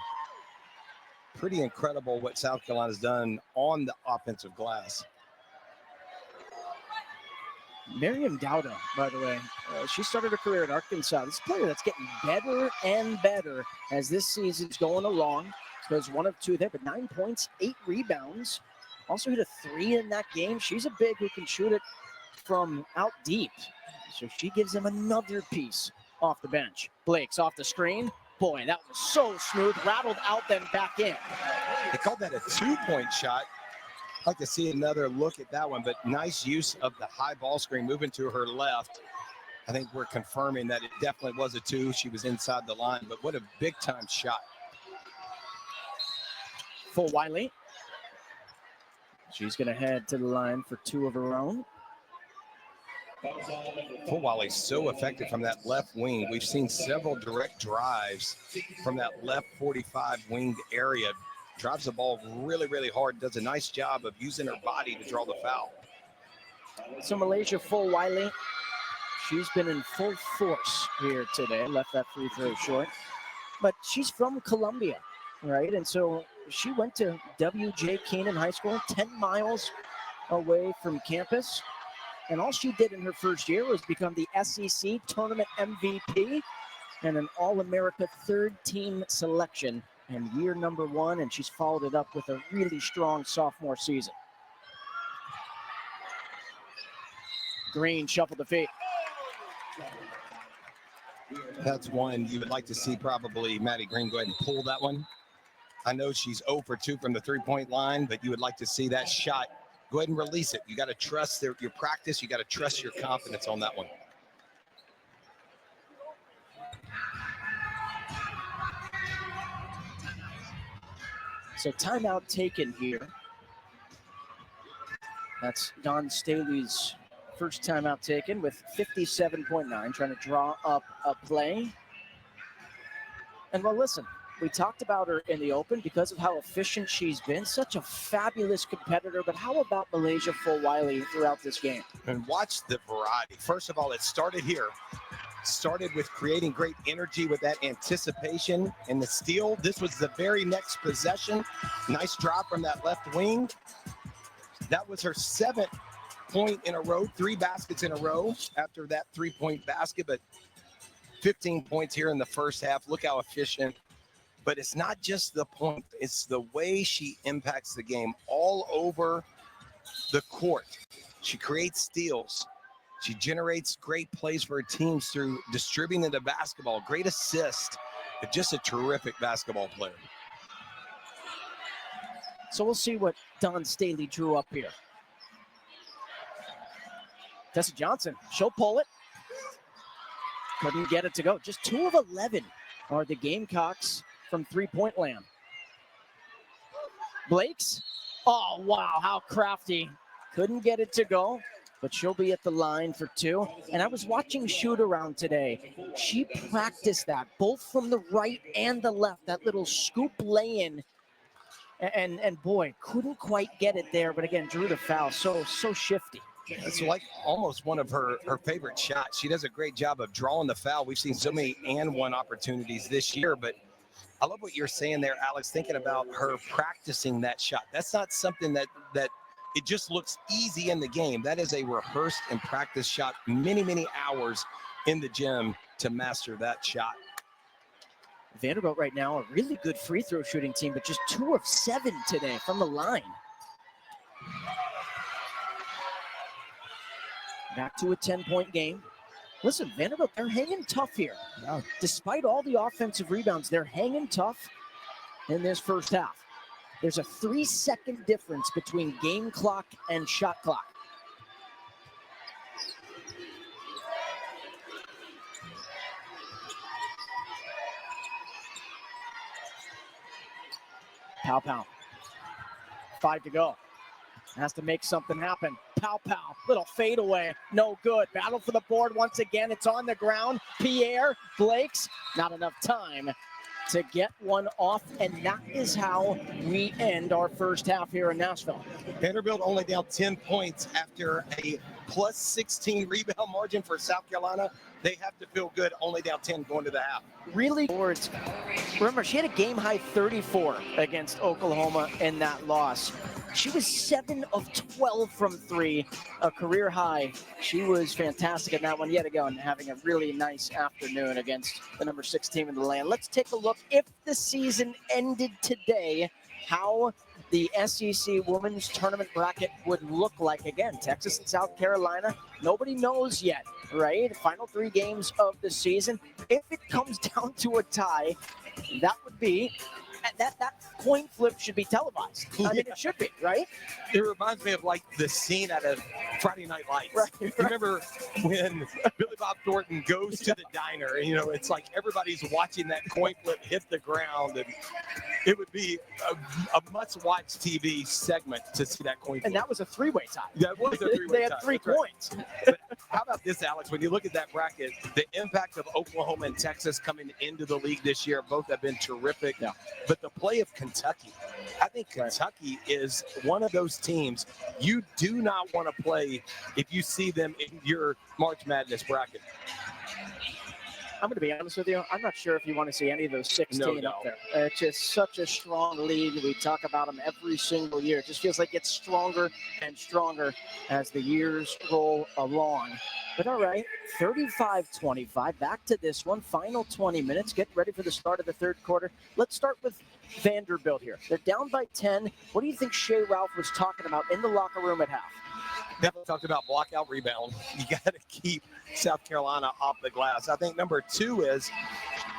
Pretty incredible what South Carolina's done on the offensive glass. Miriam Dowda, by the way, she started her career at Arkansas. This is a player that's getting better and better as this season's going along. There's 1 of 2 there, but 9 points, 8 rebounds. Also hit a 3 in that game. She's a big who can shoot it from out deep. So she gives him another piece off the bench. Blake's off the screen. Boy, that was so smooth. Rattled out, then back in. They called that a 2-point shot. I'd like to see another look at that one, but nice use of the high ball screen moving to her left. I think we're confirming that it definitely was a 2. She was inside the line, but what a big-time shot. Full Wiley. She's going to head to the line for 2 of her own. Fulwiley's so effective from that left wing. We've seen several direct drives from that left 45 winged area. Drives the ball really, really hard. Does a nice job of using her body to draw the foul. So Malaysia Full Wiley, she's been in full force here today. Left that free throw short. But she's from Columbia, right? And so she went to W.J. Keenan High School, 10 miles away from campus. And all she did in her first year was become the SEC Tournament MVP and an All-America third-team selection in year number 1. And she's followed it up with a really strong sophomore season. Green shuffled the feet. That's one you would like to see probably Maddie Green go ahead and pull that one. I know she's 0 for 2 from the 3-point line, but you would like to see that shot. Go ahead and release it. You got to trust your practice. You got to trust your confidence on that one. So timeout taken here. That's Dawn Staley's first timeout taken with 57.9, trying to draw up a play. And well, listen, we talked about her in the open because of how efficient she's been. Such a fabulous competitor. But how about Malaysia Full Wiley throughout this game? And watch the variety. First of all, it started here. Started with creating great energy with that anticipation and the steal. This was the very next possession. Nice drop from that left wing. That was her 7th point in a row, 3 baskets in a row after that 3-point basket, but 15 points here in the first half. Look how efficient. But it's not just the point, it's the way she impacts the game all over the court. She creates steals. She generates great plays for her teams through distributing the basketball. Great assist, but just a terrific basketball player. So we'll see what Dawn Staley drew up here. Tessa Johnson, she'll pull it. Couldn't get it to go. Just 2 of 11 are the Gamecocks from 3-point land. Blake's, oh wow, how crafty. Couldn't get it to go, but she'll be at the line for 2. And I was watching shoot around today. She practiced that both from the right and the left, that little scoop lay-in. And boy, couldn't quite get it there, but again, drew the foul. So shifty. It's like almost one of her favorite shots. She does a great job of drawing the foul. We've seen so many and one opportunities this year, but I love what you're saying there, Alex, thinking about her practicing that shot. That's not something that it just looks easy in the game. That is a rehearsed and practiced shot, many hours in the gym to master that shot. Vanderbilt right now, a really good free throw shooting team, but just 2 of 7 today from the line. Back to a 10-point game. Listen, Vanderbilt, they're hanging tough here. Yeah. Despite all the offensive rebounds, they're hanging tough in this first half. There's a 3-second difference between game clock and shot clock. Pow. 5 to go. Has to make something happen. Pow. Little fadeaway. No good. Battle for the board once again. It's on the ground. Pierre, Blake's. Not enough time to get one off, and that is how we end our first half here in Nashville. Vanderbilt only down 10 points after a plus 16 rebound margin for South Carolina. They have to feel good, only down 10 going to the half. Really, remember, she had a game-high 34 against Oklahoma in that loss. She was 7 of 12 from 3, a career high. She was fantastic in that one yet again, having a really nice afternoon against the number 6 team in the land. Let's take a look. If the season ended today, how the SEC women's tournament bracket would look like. Again, Texas and South Carolina, nobody knows yet, right? Final 3 games of the season. If it comes down to a tie, that would be, that coin flip should be televised. I mean, it should be, right? It reminds me of like the scene out of Friday Night Lights. Right. You remember when Billy Bob Thornton goes to the diner, and, it's like everybody's watching that coin flip hit the ground, and it would be a must-watch TV segment to see that coin flip. And that was a 3-way tie. That was a 3-way tie. They had 3 coins. But how about this, Alex? When you look at that bracket, the impact of Oklahoma and Texas coming into the league this year, both have been terrific. Yeah. But the play of Kentucky, I think Kentucky is one of those teams you do not want to play if you see them in your March Madness bracket. I'm going to be honest with you. I'm not sure if you want to see any of those 16 up there. It's just such a strong league. We talk about them every single year. It just feels like it's stronger and stronger as the years roll along. But all right, 35-25. Back to this one. Final 20 minutes. Get ready for the start of the third quarter. Let's start with Vanderbilt here. They're down by 10. What do you think Shea Ralph was talking about in the locker room at half? Definitely talked about block out rebound. You got to keep South Carolina off the glass. I think number 2 is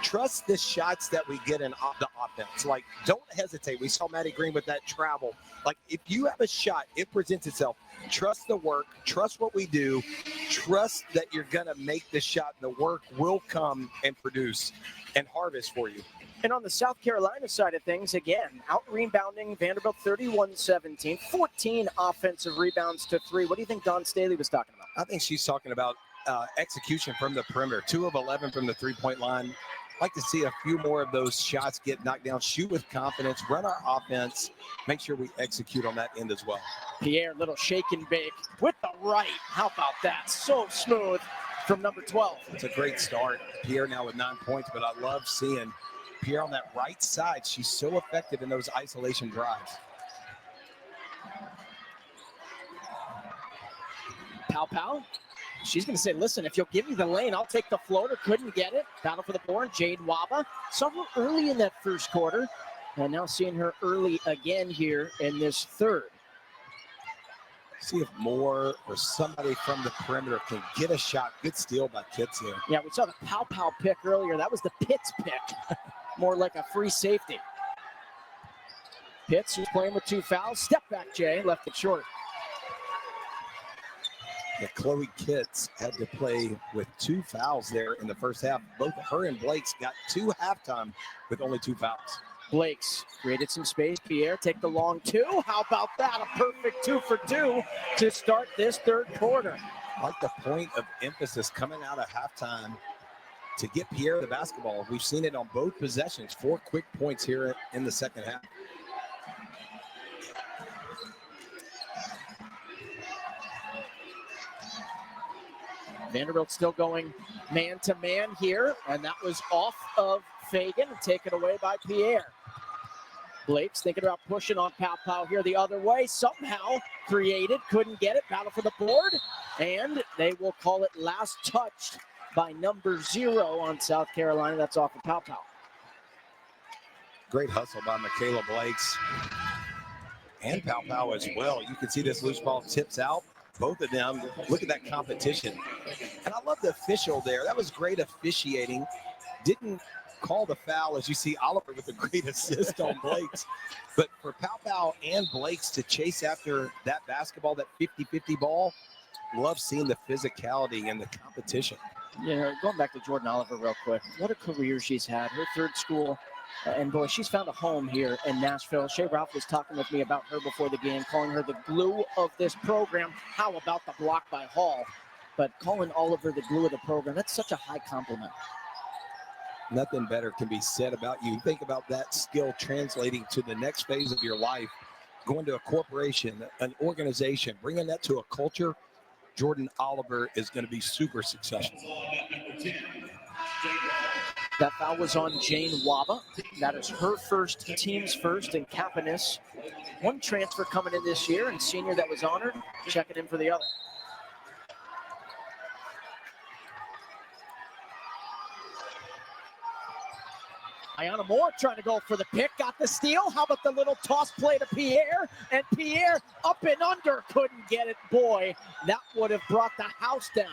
trust the shots that we get in the offense. Like, don't hesitate. We saw Maddie Green with that travel. Like, if you have a shot, it presents itself. Trust the work. Trust what we do. Trust that you're going to make the shot. The work will come and produce and harvest for you. And on the South Carolina side of things, again, out-rebounding Vanderbilt 31-17, 14 offensive rebounds to 3. What do you think Dawn Staley was talking about? I think she's talking about execution from the perimeter, 2 of 11 from the three-point line. I'd like to see a few more of those shots get knocked down. Shoot with confidence, run our offense, make sure we execute on that end as well. Pierre, little shake and bake with the right. How about that? So smooth from number 12. It's a great start. Pierre now with 9 points, but I love seeing Pierre on that right side. She's so effective in those isolation drives. Pow. She's going to say, listen, if you'll give me the lane, I'll take the floater. Couldn't get it. Battle for the board. Jade Waba. Saw her early in that first quarter. And now seeing her early again here in this third. See if Moore or somebody from the perimeter can get a shot. Good steal by Pitts here. Yeah, we saw the Pow pick earlier. That was the Pitts pick. More like a free safety. Pitts, who's playing with 2 fouls. Step back, Jay. Left it short. Yeah, Chloe Kitts had to play with 2 fouls there in the first half. Both her and Blake's got 2 halftime with only 2 fouls. Blake's created some space. Pierre, take the long 2. How about that? A perfect 2 for 2 to start this third quarter. I like the point of emphasis coming out of halftime to get Pierre the basketball. We've seen it on both possessions. 4 quick points here in the second half. Vanderbilt still going man-to-man here, and that was off of Fagan and taken away by Pierre. Blake's thinking about pushing on Pow here the other way. Somehow created, couldn't get it. Battle for the board, and they will call it last touched by number 0 on South Carolina. That's off of Pow. Great hustle by Michaela Blakes and Pow as well. You can see this loose ball tips out. Both of them, look at that competition. And I love the official there. That was great officiating. Didn't call the foul, as you see Oliver with a great assist on Blakes. But for Pow and Blakes to chase after that basketball, that 50-50 ball, love seeing the physicality and the competition. Yeah, going back to Jordan Oliver real quick. What a career she's had. Her third school. And boy, she's found a home here in Nashville. Shea Ralph was talking with me about her before the game, calling her the glue of this program. How about the block by Hall? But calling Oliver the glue of the program, that's such a high compliment. Nothing better can be said about you. Think about that skill translating to the next phase of your life, going to a corporation, an organization, bringing that to a culture. Jordan Oliver is going to be super successful. That foul was on Jane Waba. That is her first, team's first, and Kapanis, one transfer coming in this year, and senior that was honored, checking in for the other. Ayana Moore trying to go for the pick, got the steal. How about the little toss play to Pierre? And Pierre up and under, couldn't get it. Boy, that would have brought the house down.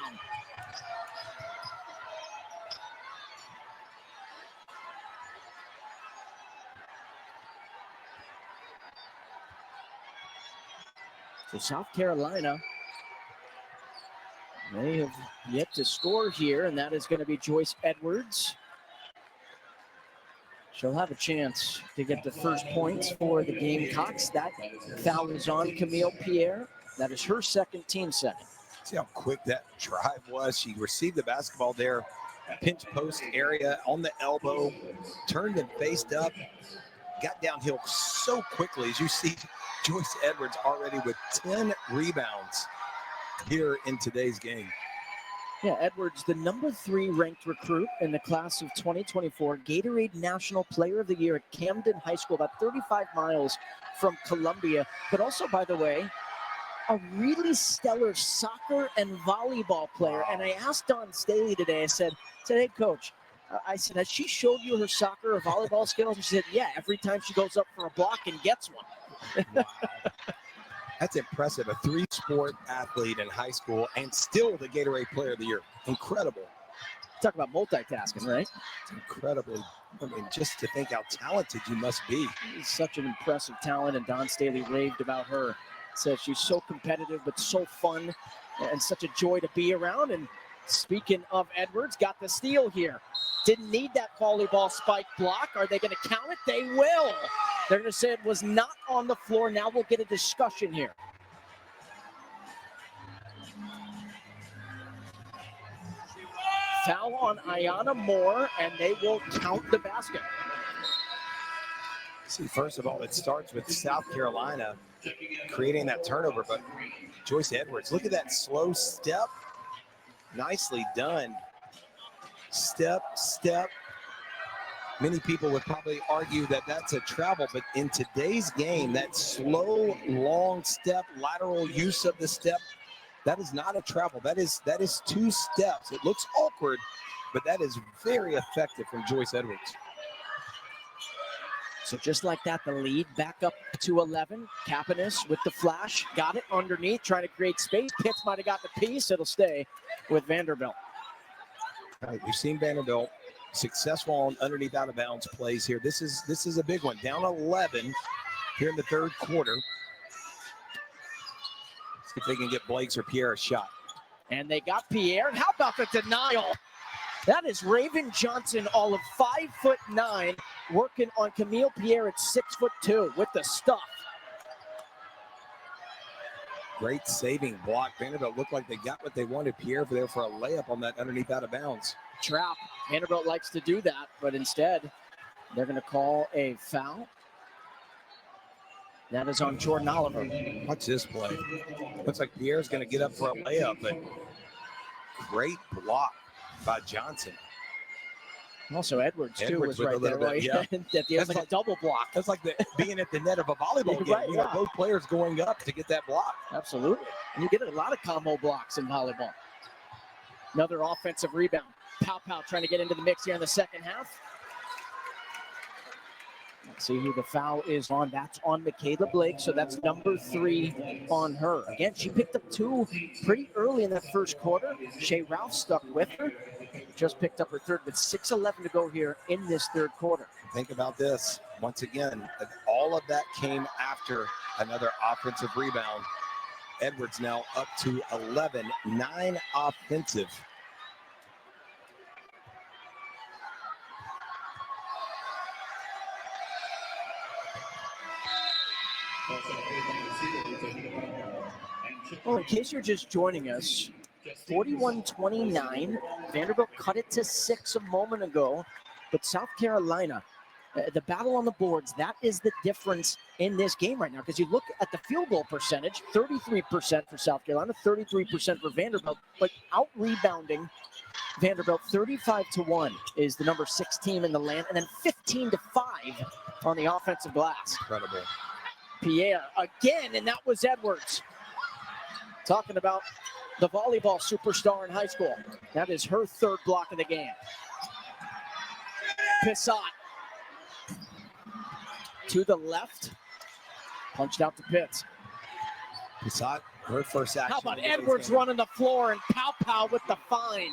So South Carolina, they have yet to score here, and that is going to be Joyce Edwards. She'll have a chance to get the first points for the Gamecocks. That foul is on Camille Pierre. That is her second, team second. See how quick that drive was. She received the basketball there, pinch post area on the elbow, turned and faced up, got downhill so quickly. As you see, Joyce Edwards already with 10 rebounds here in today's game. Yeah, Edwards, the number 3 ranked recruit in the class of 2024, Gatorade National Player of the Year at Camden High School, about 35 miles from Columbia. But also, by the way, a really stellar soccer and volleyball player. And I asked Dawn Staley today, I said, hey, coach, I said, has she showed you her soccer or volleyball skills? And she said, yeah, every time she goes up for a block and gets one. Wow. That's impressive. A 3-sport athlete in high school and still the Gatorade Player of the Year. Incredible. Talk about multitasking, right? It's incredibly, I mean, just to think how talented you must be. She's such an impressive talent, and Dawn Staley raved about her. Says she's so competitive, but so fun and such a joy to be around. And speaking of Edwards, got the steal here. Didn't need that volleyball spike block. Are they going to count it? They will. They're going to say it was not on the floor. Now we'll get a discussion here. Foul on Ayana Moore, and they will count the basket. See, first of all, it starts with South Carolina creating that turnover, but Joyce Edwards, look at that slow step. Nicely done. Step, step. Many people would probably argue that that's a travel, but in today's game, that slow, long step, lateral use of the step, that is not a travel. That is 2 steps. It looks awkward, but that is very effective from Joyce Edwards. So just like that, the lead back up to 11. Kapanis with the flash, got it underneath, trying to create space. Pitts might have got the piece. It'll stay with Vanderbilt. All right, we've seen Vanderbilt successful on underneath out of bounds plays here. This is a big one. Down 11 here in the third quarter. See if they can get Blake's or Pierre a shot. And they got Pierre. And how about the denial? That is Raven Johnson, all of 5'9", working on Camille Pierre at 6'2" with the stuff. Great saving block. Vanderbilt looked like they got what they wanted. Pierre there for a layup on that underneath out of bounds. Trap. Vanderbilt likes to do that, but instead they're going to call a foul. That is on Jordan Oliver. Watch this play. Looks like Pierre's going to get up for a layup, but great block by Johnson. Also Edwards too was right there. Bit, yeah. That's like a double block. That's like being at the net of a volleyball game. Right, you know, both players going up to get that block. Absolutely. And you get a lot of combo blocks in volleyball. Another offensive rebound. Pow trying to get into the mix here in the second half. Let's see who the foul is on. That's on Michaela Blake, so that's number 3 on her. Again, she picked up 2 pretty early in that first quarter. Shea Ralph stuck with her. Just picked up her third with 6:11 to go here in this third quarter. Think about this. Once again, all of that came after another offensive rebound. Edwards now up to 11, 9 offensive. Well, in case you're just joining us, 41-29, Vanderbilt cut it to 6 a moment ago. But South Carolina, the battle on the boards, that is the difference in this game right now. Because you look at the field goal percentage, 33% for South Carolina, 33% for Vanderbilt, but out-rebounding Vanderbilt 35-1 is the number 6 team in the land, and then 15-5 on the offensive glass. Incredible. Pierre again, and that was Edwards. Talking about the volleyball superstar in high school. That is her 3rd block of the game. Pissot to the left, punched out to Pitts. Pissot, her first action. How about Edwards running the floor and Pow with the find?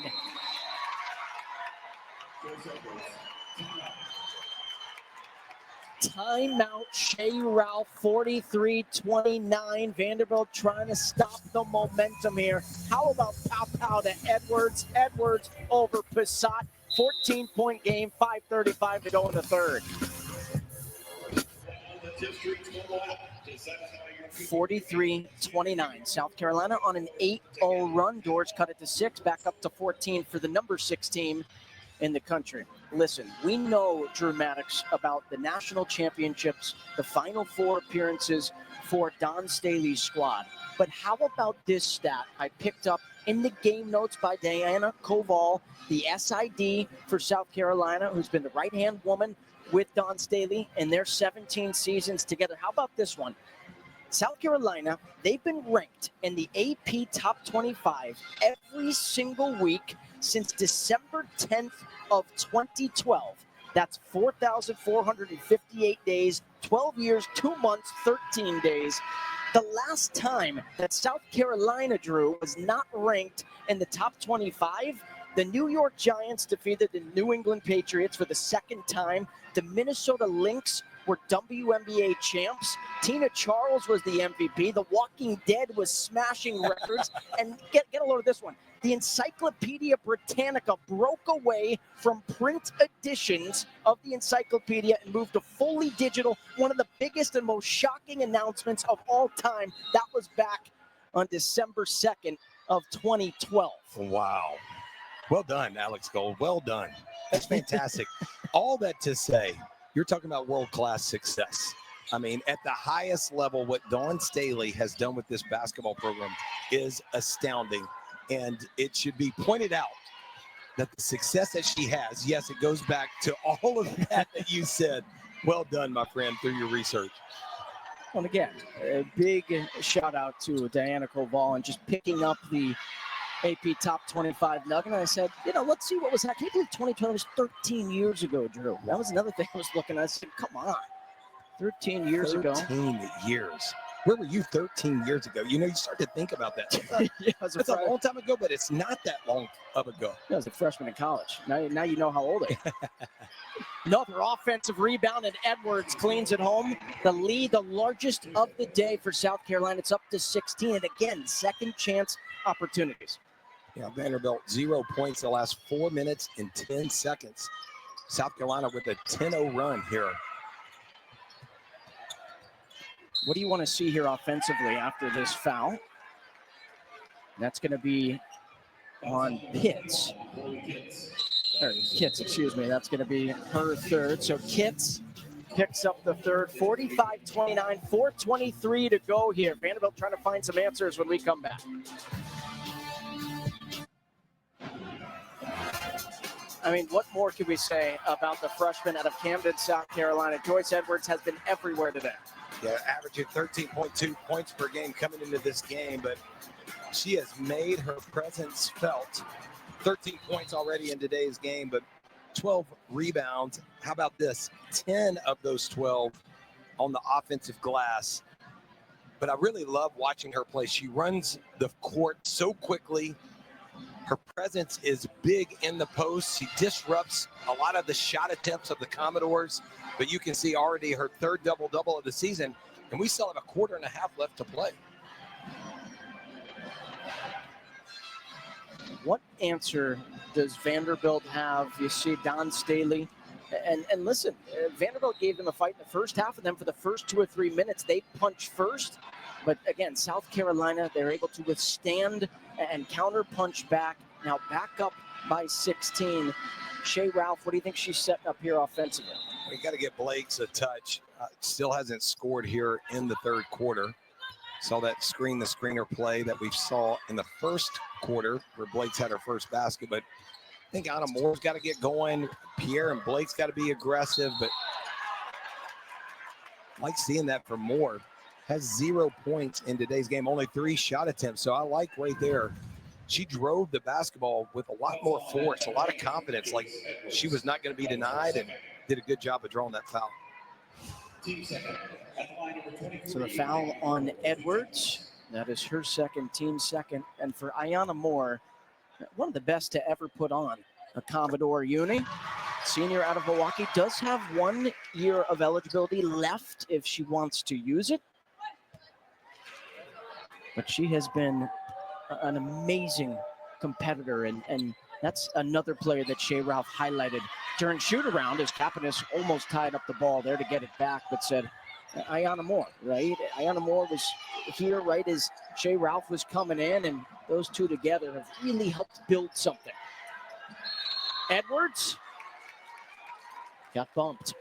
Timeout, Shea Ralph, 43-29. Vanderbilt trying to stop the momentum here. How about Pow to Edwards? Edwards over Pissot. 14-point game, 5:35 to go in the 3rd. 43-29. South Carolina on an 8-0 run. Doors cut it to 6, back up to 14 for the number 6 team in the country. Listen, we know, Drew Maddox, about the national championships, the Final Four appearances for Don Staley's squad. But how about this stat I picked up in the game notes by Diana Koval, the SID for South Carolina, who's been the right-hand woman with Don Staley in their 17 seasons together. How about this one? South Carolina, they've been ranked in the AP Top 25 every single week since December 10th of 2012. That's 4,458 days, 12 years, 2 months, 13 days. The last time that South Carolina, Drew, was not ranked in the top 25, the New York Giants defeated the New England Patriots for the 2nd time. The Minnesota Lynx were WNBA champs. Tina Charles was the MVP. The Walking Dead was smashing records. And get a load of this one. The Encyclopedia Britannica broke away from print editions of the Encyclopedia and moved to fully digital. One of the biggest and most shocking announcements of all time. That was back on December 2nd of 2012. Wow. Well done, Alex Gold. Well done. That's fantastic. All that to say, you're talking about world-class success. I mean, at the highest level, what Dawn Staley has done with this basketball program is astounding. And it should be pointed out that the success that she has, yes, it goes back to all of that you said. Well done, my friend, through your research. Well, again, a big shout out to Diana Koval and just picking up the AP Top 25 nugget. And I said, let's see what was happening. I can't believe 2012 was 13 years ago, Drew. That was another thing I was looking at. I said, come on. 13 years ago. 13 years. Where were you 13 years ago? You start to think about that. Yeah, it's a long time ago, but it's not that long of ago. I was a freshman in college. Now you know how old I am. Another offensive rebound, and Edwards cleans it home. The lead, the largest of the day for South Carolina. It's up to 16. And again, second chance opportunities. Yeah, Vanderbilt, 0 points the last 4 minutes and 10 seconds. South Carolina with a 10-0 run here. What do you want to see here offensively after this foul? That's going to be on Pitts. Or Kitts, excuse me. That's going to be her 3rd. So Kitts picks up the 3rd. 45-29, 4:23 to go here. Vanderbilt trying to find some answers when we come back. I mean, what more can we say about the freshman out of Camden, South Carolina? Joyce Edwards has been everywhere today. Yeah, averaging 13.2 points per game coming into this game, but she has made her presence felt. 13 points already in today's game, but 12 rebounds. How about this? 10 of those 12 on the offensive glass. But I really love watching her play. She runs the court so quickly. Her presence is big in the post. She disrupts a lot of the shot attempts of the Commodores, but you can see already her 3rd double-double of the season, and we still have a quarter and a half left to play. What answer does Vanderbilt have? You see Don Staley, and listen, Vanderbilt gave them a fight in the first half, and then for the first 2 or 3 minutes, they punched first. But again, South Carolina, they're able to withstand and counter punch back. Now back up by 16. Shea Ralph, what do you think she's setting up here offensively? We got to get Blake's a touch. Still hasn't scored here in the third quarter. Saw that the screener play that we saw in the first quarter where Blake's had her first basket, but I think Anna Moore's got to get going. Pierre and Blake's got to be aggressive, but I like seeing that from Moore. Has 0 points in today's game, only 3 shot attempts. So I like right there. She drove the basketball with a lot more force, a lot of confidence, like she was not going to be denied, and did a good job of drawing that foul. So the foul on Edwards, that is her second, team second. And for Ayanna Moore, one of the best to ever put on a Commodore uni. Senior out of Milwaukee, does have 1 year of eligibility left if she wants to use it. But she has been an amazing competitor, and that's another player that Shea Ralph highlighted during shoot-around as Kapanis almost tied up the ball there to get it back, but said, Ayanna Moore, right? Ayanna Moore was here right as Shea Ralph was coming in, and those two together have really helped build something. Edwards got bumped.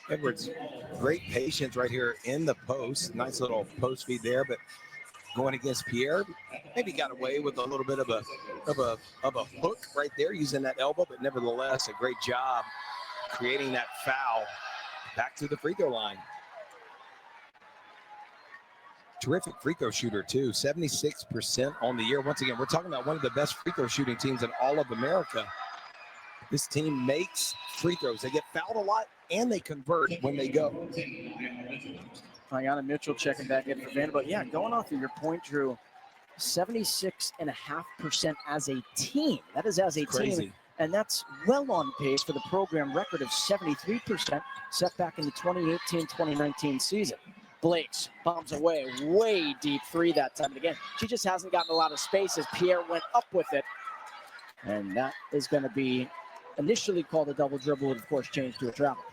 Edwards, great patience right here in the post. Nice little post feed there, but going against Pierre, maybe got away with a little bit of a hook right there, using that elbow, but nevertheless, a great job creating that foul. Back to the free throw line. Terrific free throw shooter too, 76% on the year. Once again, we're talking about one of the best free throw shooting teams in all of America. This team makes free throws. They get fouled a lot, and they convert when they go. Ayanna Mitchell checking back in for Vanderbilt. Yeah, going off of your point, Drew, 76.5% as a team. That is as a team, and that's well on pace for the program record of 73% set back in the 2018-2019 season. Blake's bombs away, way deep three that time. And again, she just hasn't gotten a lot of space as Pierre went up with it. And that is going to be initially called a double dribble, and of course changed to a travel.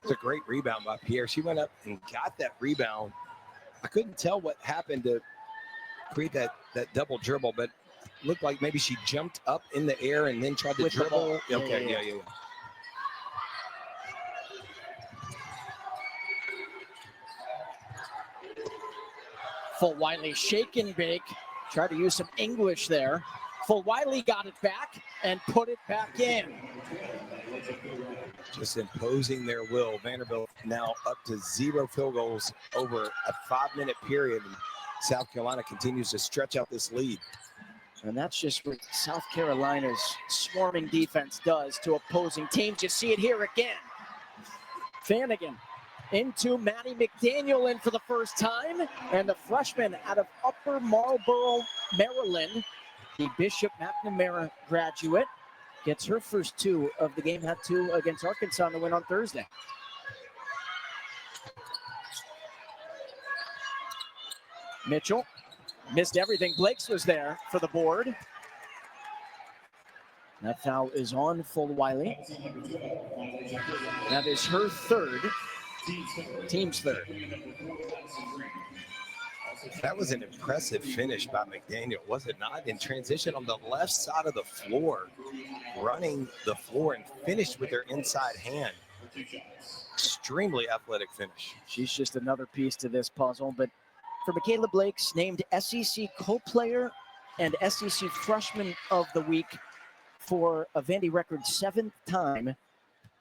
It's a great rebound by Pierre. She went up and got that rebound. I couldn't tell what happened to create that double dribble, but it looked like maybe she jumped up in the air and then tried to dribble. Okay, yeah. Full Wiley shake and bake. Tried to use some English there. Full Wiley got it back and put it back in. Just imposing their will. Vanderbilt now up to 0 field goals over a 5-minute period. And South Carolina continues to stretch out this lead. And that's just what South Carolina's swarming defense does to opposing teams. You see it here again. Flanagan into Maddie McDaniel in for the first time. And the freshman out of Upper Marlboro, Maryland, the Bishop McNamara graduate, gets her first 2 of the game. Had 2 against Arkansas to win on Thursday. Mitchell missed everything. Blake's was there for the board. That foul is on Full Wiley. That is her third, team's third. That was an impressive finish by McDaniel, was it not? In transition on the left side of the floor, running the floor and finished with her inside hand. Extremely athletic finish. She's just another piece to this puzzle. But for Michaela Blakes, named SEC Co-Player and SEC Freshman of the Week for a Vandy record 7th time,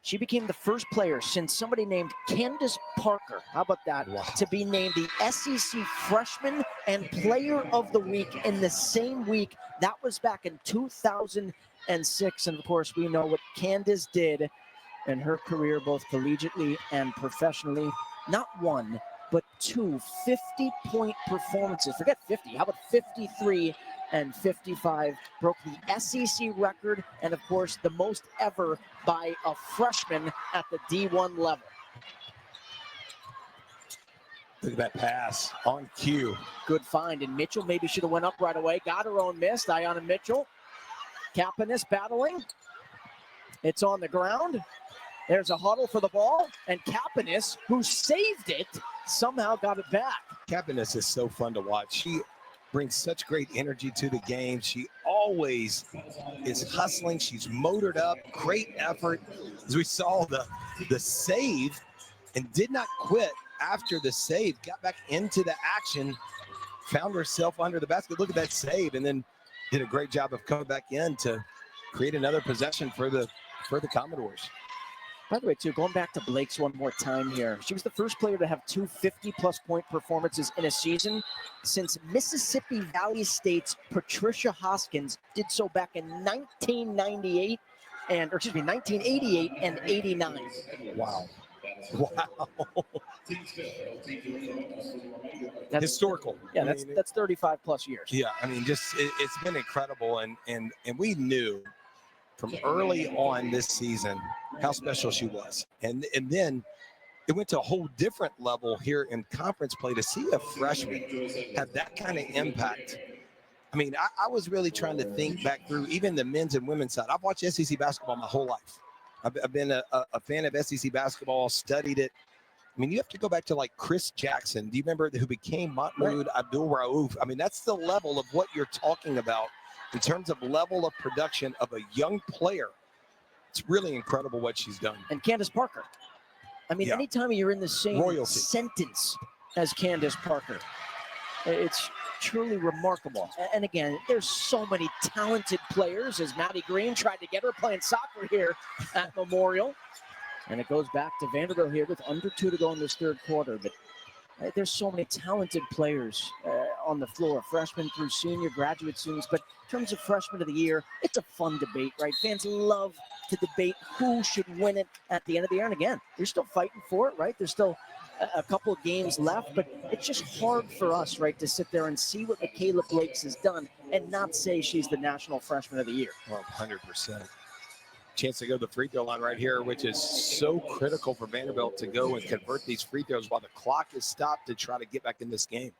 she became the first player since somebody named Candace Parker, how about that, to be named the SEC Freshman and Player of the Week in the same week. That was back in 2006. And of course, we know what Candace did in her career, both collegiately and professionally. Not 1, but 2 50-point performances. Forget 50, how about 53 and 55, broke the SEC record, and of course the most ever by a freshman at the D1 level. Look at that pass on cue. Good find, and Mitchell maybe should have went up right away. Got her own miss. Ayanna Mitchell. Kapanis battling. It's on the ground. There's a huddle for the ball, and Kapanis, who saved it, somehow got it back. Kapanis is so fun to watch. She brings such great energy to the game. She always is hustling. She's motored up, great effort. As we saw the save and did not quit after the save, got back into the action, found herself under the basket. Look at that save, and then did a great job of coming back in to create another possession for the Commodores. By the way, too, going back to Blake's one more time here, she was the first player to have 2 50-plus point performances in a season since Mississippi Valley State's Patricia Hoskins did so back in 1988 1988 and 89. Wow. That's historical. Yeah, that's 35 plus years. Yeah, I mean, just it's been incredible, and we knew from early on this season how special she was, and then it went to a whole different level here in conference play to see a freshman have that kind of impact. I mean, I was really trying to think back through even the men's and women's side. I've watched SEC basketball my whole life. I've been a fan of SEC basketball, studied it. I mean, you have to go back to like Chris Jackson. Do you remember who became Mahmoud Abdul-Rauf? I mean, that's the level of what you're talking about in terms of level of production of a young player. It's really incredible what she's done. And Candace Parker. I mean, anytime you're in the same sentence as Candace Parker, it's truly remarkable. And again, there's so many talented players, as Maddie Green tried to get her playing soccer here at Memorial. And it goes back to Vanderbilt here with under 2 to go in this third quarter. But there's so many talented players on the floor, freshmen through senior, graduate students. But in terms of freshman of the year, it's a fun debate, right? Fans love to debate who should win it at the end of the year. And again, they're still fighting for it, right? There's still a couple of games left, but it's just hard for us, right, to sit there and see what Michaela Blakes has done and not say she's the National Freshman of the Year. Well, 100%. Chance to go to the free throw line right here, which is so critical for Vanderbilt to go and convert these free throws while the clock is stopped to try to get back in this game.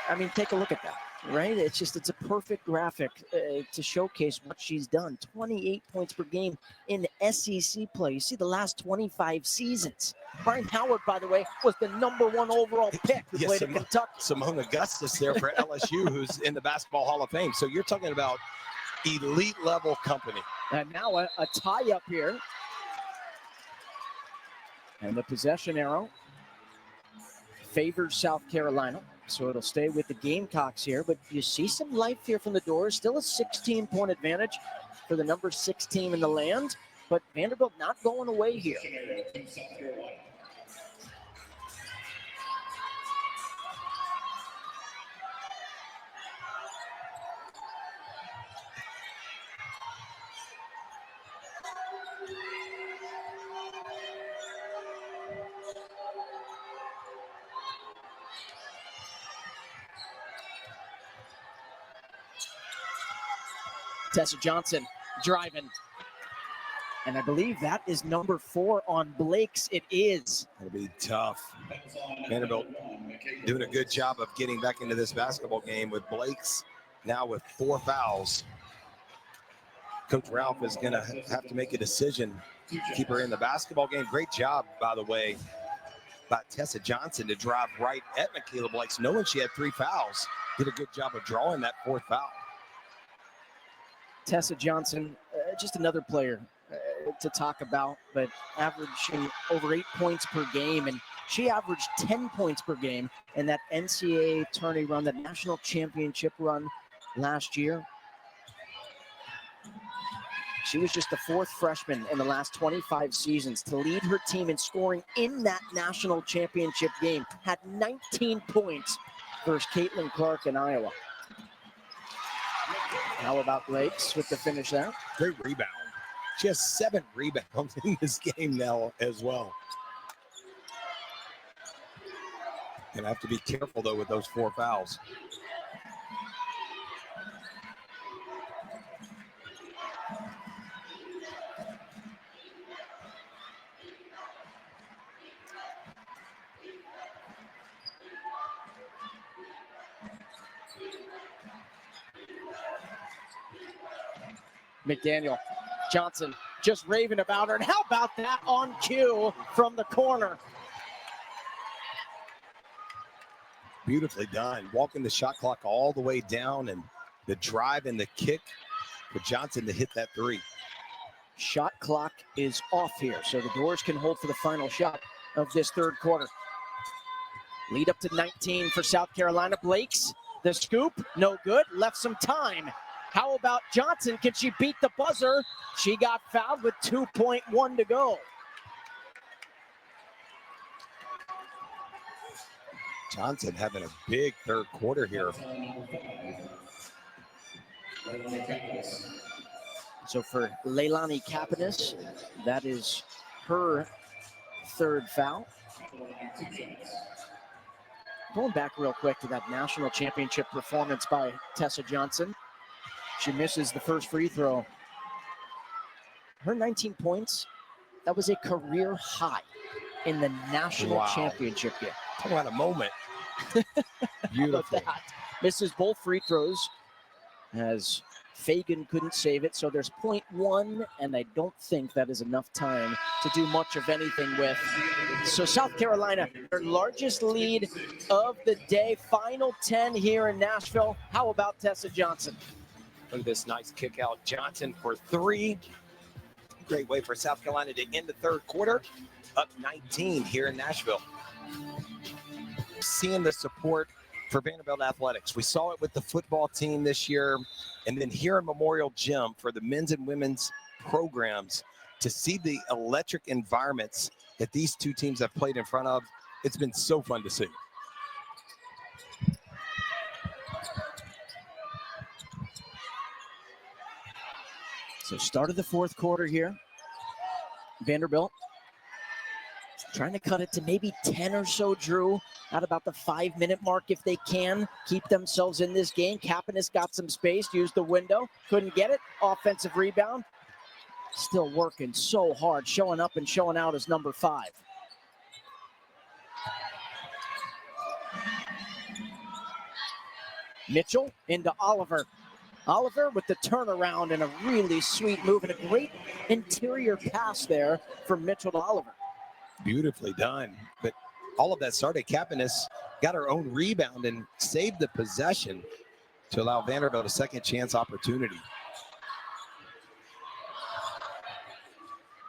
I mean, take a look at that, right? It's a perfect graphic to showcase what she's done. 28 points per game in SEC play. You see the last 25 seasons. Brian Howard, by the way, was the #1 overall pick who played at Kentucky. Simone Augustus there for LSU, who's in the Basketball Hall of Fame. So you're talking about elite level company. And now a tie up here. And the possession arrow favors South Carolina. So it'll stay with the Gamecocks here. But you see some life here from the doors. Still a 16-point advantage for the number 6 team in the land. But Vanderbilt not going away here. Tessa Johnson driving. And I believe that is number 4 on Blake's. It is. It'll be tough. Vanderbilt doing a good job of getting back into this basketball game with Blake's now with 4 fouls. Coach Ralph is going to have to make a decision to keep her in the basketball game. Great job, by the way, by Tessa Johnson to drive right at Michaela Blakes, knowing she had 3 fouls. Did a good job of drawing that 4th foul. Tessa Johnson, just another player to talk about, but averaging over 8 points per game. And she averaged 10 points per game in that NCAA tourney run, that national championship run last year. She was just the 4th freshman in the last 25 seasons to lead her team in scoring in that national championship game. Had 19 points versus Caitlin Clark in Iowa. How about Blakes with the finish there? Great rebound. She has 7 rebounds in this game now as well. Gonna have to be careful though with those 4 fouls. McDaniel, Johnson just raving about her. And how about that on cue from the corner? Beautifully done. Walking the shot clock all the way down, and the drive and the kick for Johnson to hit that three. Shot clock is off here, so the Doors can hold for the final shot of this third quarter. Lead up to 19 for South Carolina. Blake's the scoop, no good, left some time. How about Johnson? Can she beat the buzzer? She got fouled with 2.1 to go. Johnson having a big third quarter here. So for Leilani Kapanis, that is her third foul. Going back real quick to that national championship performance by Tessa Johnson. She misses the first free throw. Her 19 points, that was a career high in the national championship game. Talk about a moment. Beautiful. Misses both free throws as Fagan couldn't save it, so there's 0.1, and I don't think that is enough time to do much of anything with. So South Carolina, their largest lead of the day, final 10 here in Nashville. How about Tessa Johnson? Look at this nice kick out. Johnson for three. Great way for South Carolina to end the third quarter. Up 19 here in Nashville. Seeing the support for Vanderbilt Athletics. We saw it with the football team this year, and then here in Memorial Gym for the men's and women's programs. To see the electric environments that these two teams have played in front of, it's been so fun to see. So start of the fourth quarter here. Vanderbilt trying to cut it to maybe 10 or so, Drew, at about the 5-minute mark if they can keep themselves in this game. Kapanis got some space, used the window, couldn't get it. Offensive rebound. Still working so hard, showing up and showing out as number 5. Mitchell into Oliver. Oliver with the turnaround and a really sweet move and a great interior pass there from Mitchell to Oliver. Beautifully done. But all of that started. Kapanis got her own rebound and saved the possession to allow Vanderbilt a second chance opportunity.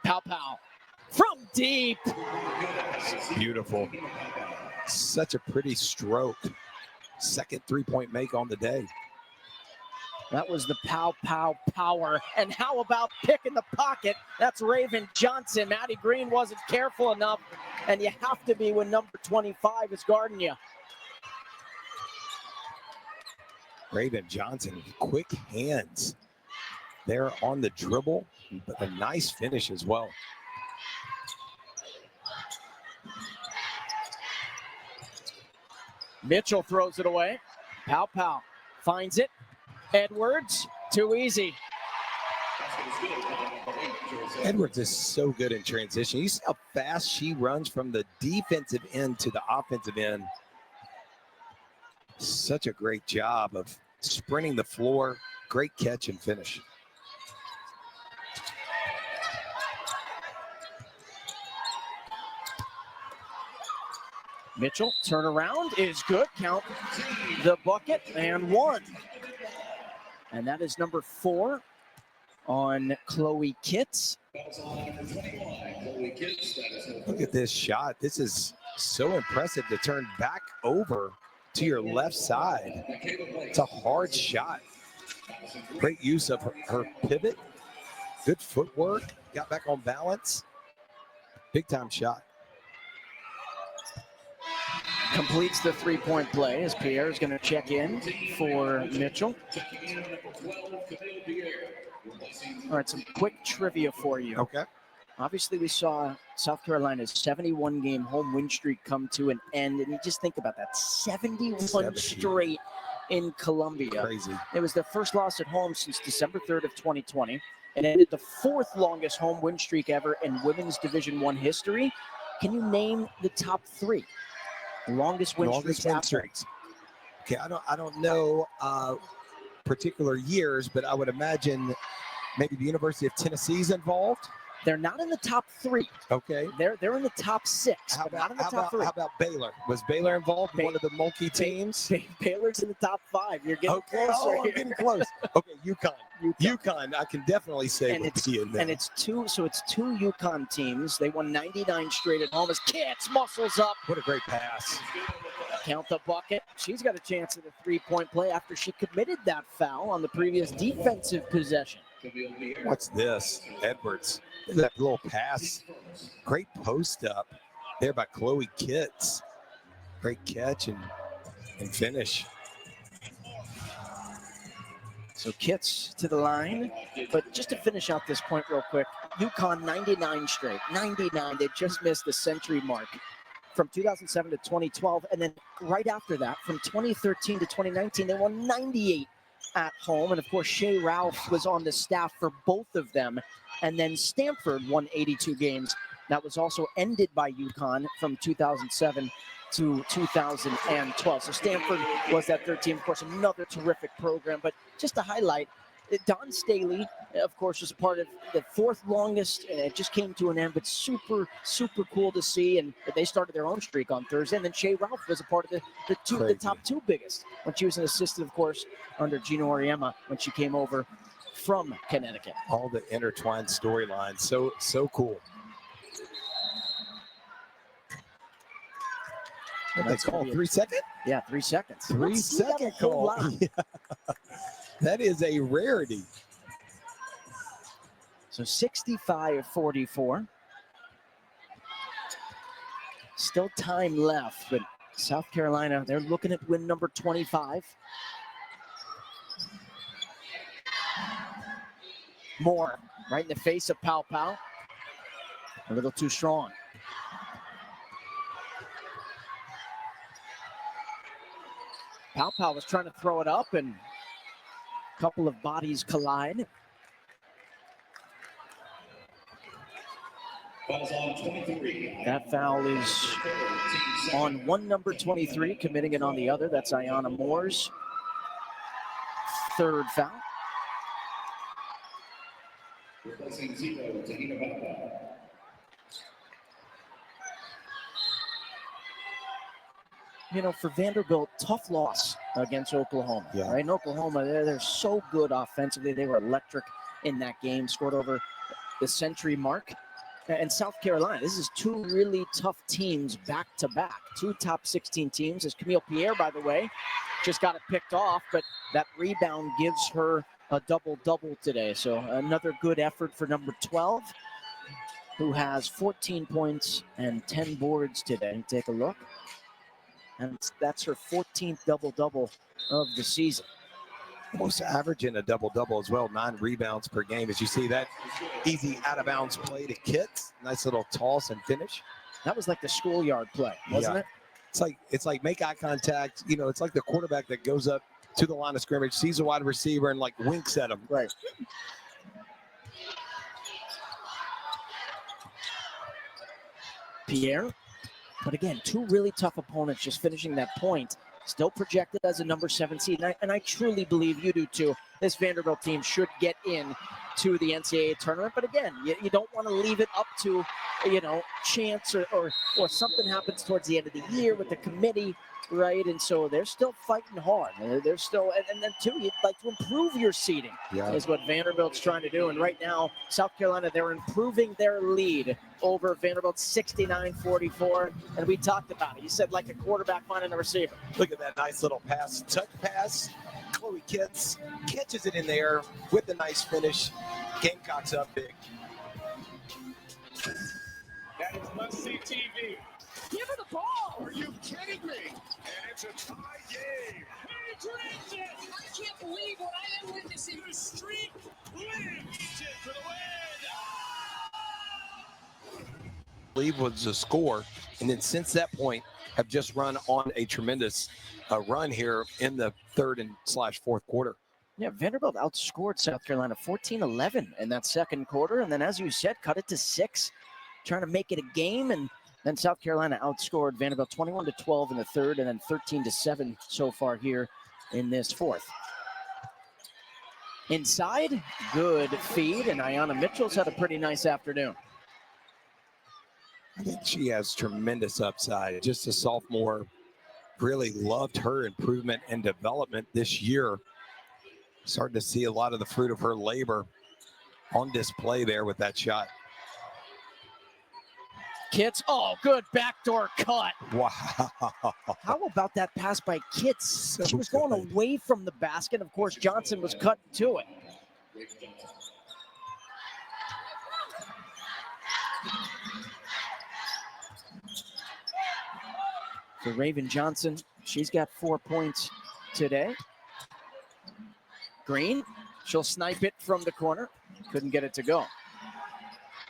Pow from deep. Beautiful. Such a pretty stroke. Second three-point make on the day. That was the power. And how about picking the pocket? That's Raven Johnson. Maddie Green wasn't careful enough, and you have to be when number 25 is guarding you. Raven Johnson, quick hands there on the dribble, but a nice finish as well. Mitchell throws it away. Pow finds it. Edwards, too easy. Edwards is so good in transition. You see how fast she runs from the defensive end to the offensive end. Such a great job of sprinting the floor. Great catch and finish. Mitchell, turnaround is good. Count the bucket and 1. And that is number 4 on Chloe Kitts. Look at this shot. This is so impressive to turn back over to your left side. It's a hard shot. Great use of her pivot. Good footwork. Got back on balance. Big time shot. Completes the three-point play as Pierre is going to check in for Mitchell. All right, some quick trivia for you. Okay. Obviously, we saw South Carolina's 71-game home win streak come to an end, and you just think about that, 71 straight in Columbia. Crazy. It was their first loss at home since December 3rd of 2020, and ended the 4th longest home win streak ever in women's Division I history. Can you name the top 3? Longest win streaks. Okay, I don't know particular years, but I would imagine maybe the University of Tennessee's involved. They're not in the top 3. Okay. They're in the top 6, but not in the top 3. How about Baylor? Was Baylor involved in one of the multi teams? Baylor's in the top 5. You're getting closer. Oh, I'm getting close. Okay, UConn. I can definitely say and would be in there. And it's 2 UConn teams. They won 99 straight at home as Kits muscles up. What a great pass. Count the bucket. She's got a chance at a 3-point play after she committed that foul on the previous defensive possession. What's this? Edwards. Look at that little pass. Great post up there by Chloe Kits. Great catch and finish. So Kits to the line. But just to finish out this point real quick, UConn 99 straight. 99. They just missed the century mark from 2007 to 2012. And then right after that, from 2013 to 2019, they won 98 at home. And of course, Shea Ralph was on the staff for both of them. And then Stanford won 82 games. That was also ended by UConn from 2007 to 2012. So Stanford was that third team. Of course, another terrific program. But just to highlight, Don Staley, of course, was a part of the 4th longest, and it just came to an end, but super, super cool to see. And they started their own streak on Thursday. And then Shea Ralph was a part of the top 2 biggest when she was an assistant, of course, under Gino Auriemma when she came over from Connecticut. All the intertwined storylines. So cool. That's called 3 second? Yeah, 3 seconds. 3 second call. Yeah. That is a rarity. So 65-44. Still time left, but South Carolina, they're looking at win number 25. Moore, right in the face of Pow Pow. A little too strong. Pow Pow was trying to throw it up, and a couple of bodies collide. That foul is on one number 23, committing it on the other. That's Ayanna Moore's 3rd foul. You know, for Vanderbilt, tough loss against Oklahoma. Yeah. Right? In Oklahoma, they're so good offensively. They were electric in that game, scored over the century mark. And South Carolina, this is 2 really tough teams back to back. 2 top 16 teams. As Camille Pierre, by the way, just got it picked off, but that rebound gives her a double-double today. So another good effort for number 12, who has 14 points and 10 boards today. Take a look. And that's her 14th double-double of the season. Almost averaging a double-double as well, 9 rebounds per game. As you see that easy out-of-bounds play to Kits. Nice little toss and finish. That was like the schoolyard play, wasn't it? It's like make eye contact. You know, it's like the quarterback that goes up to the line of scrimmage, sees a wide receiver, and like winks at him. Right. Pierre. But again, 2 really tough opponents just finishing that point. Still projected as a number 7 seed. And I truly believe you do too. This Vanderbilt team should get in to the NCAA tournament. But again, you don't want to leave it up to, chance or something happens towards the end of the year with the committee, right? And so they're still fighting hard. They're still, and then too, you'd like to improve your seeding, is what Vanderbilt's trying to do. And right now, South Carolina, they're improving their lead over Vanderbilt 69-44. And we talked about it. You said like a quarterback finding a receiver. Look at that nice little pass, touch pass. Chloe Kits catches it in there with a nice finish. Gamecocks up big. That is must-see TV. Give her the ball. Are you kidding me? And it's a tie game. He drains it. I can't believe what I am witnessing. The streak lives for the win. Believe was a score, and then since that point have just run on a tremendous run here in the 3rd and /4th quarter. Yeah, Vanderbilt outscored South Carolina 14-11 in that 2nd quarter, and then as you said, cut it to 6, trying to make it a game. And then South Carolina outscored Vanderbilt 21-12 in the 3rd, and then 13-7 so far here in this 4th. Inside, good feed, and Ayanna Mitchell's had a pretty nice afternoon. I think she has tremendous upside. Just a sophomore, really loved her improvement and development this year. Starting to see a lot of the fruit of her labor on display there with that shot. Kitts, oh, good backdoor cut. Wow. How about that pass by Kitts? She was going away from the basket. Of course, Johnson was cut to it. For Raven Johnson, she's got 4 points today. Green, she'll snipe it from the corner. Couldn't get it to go.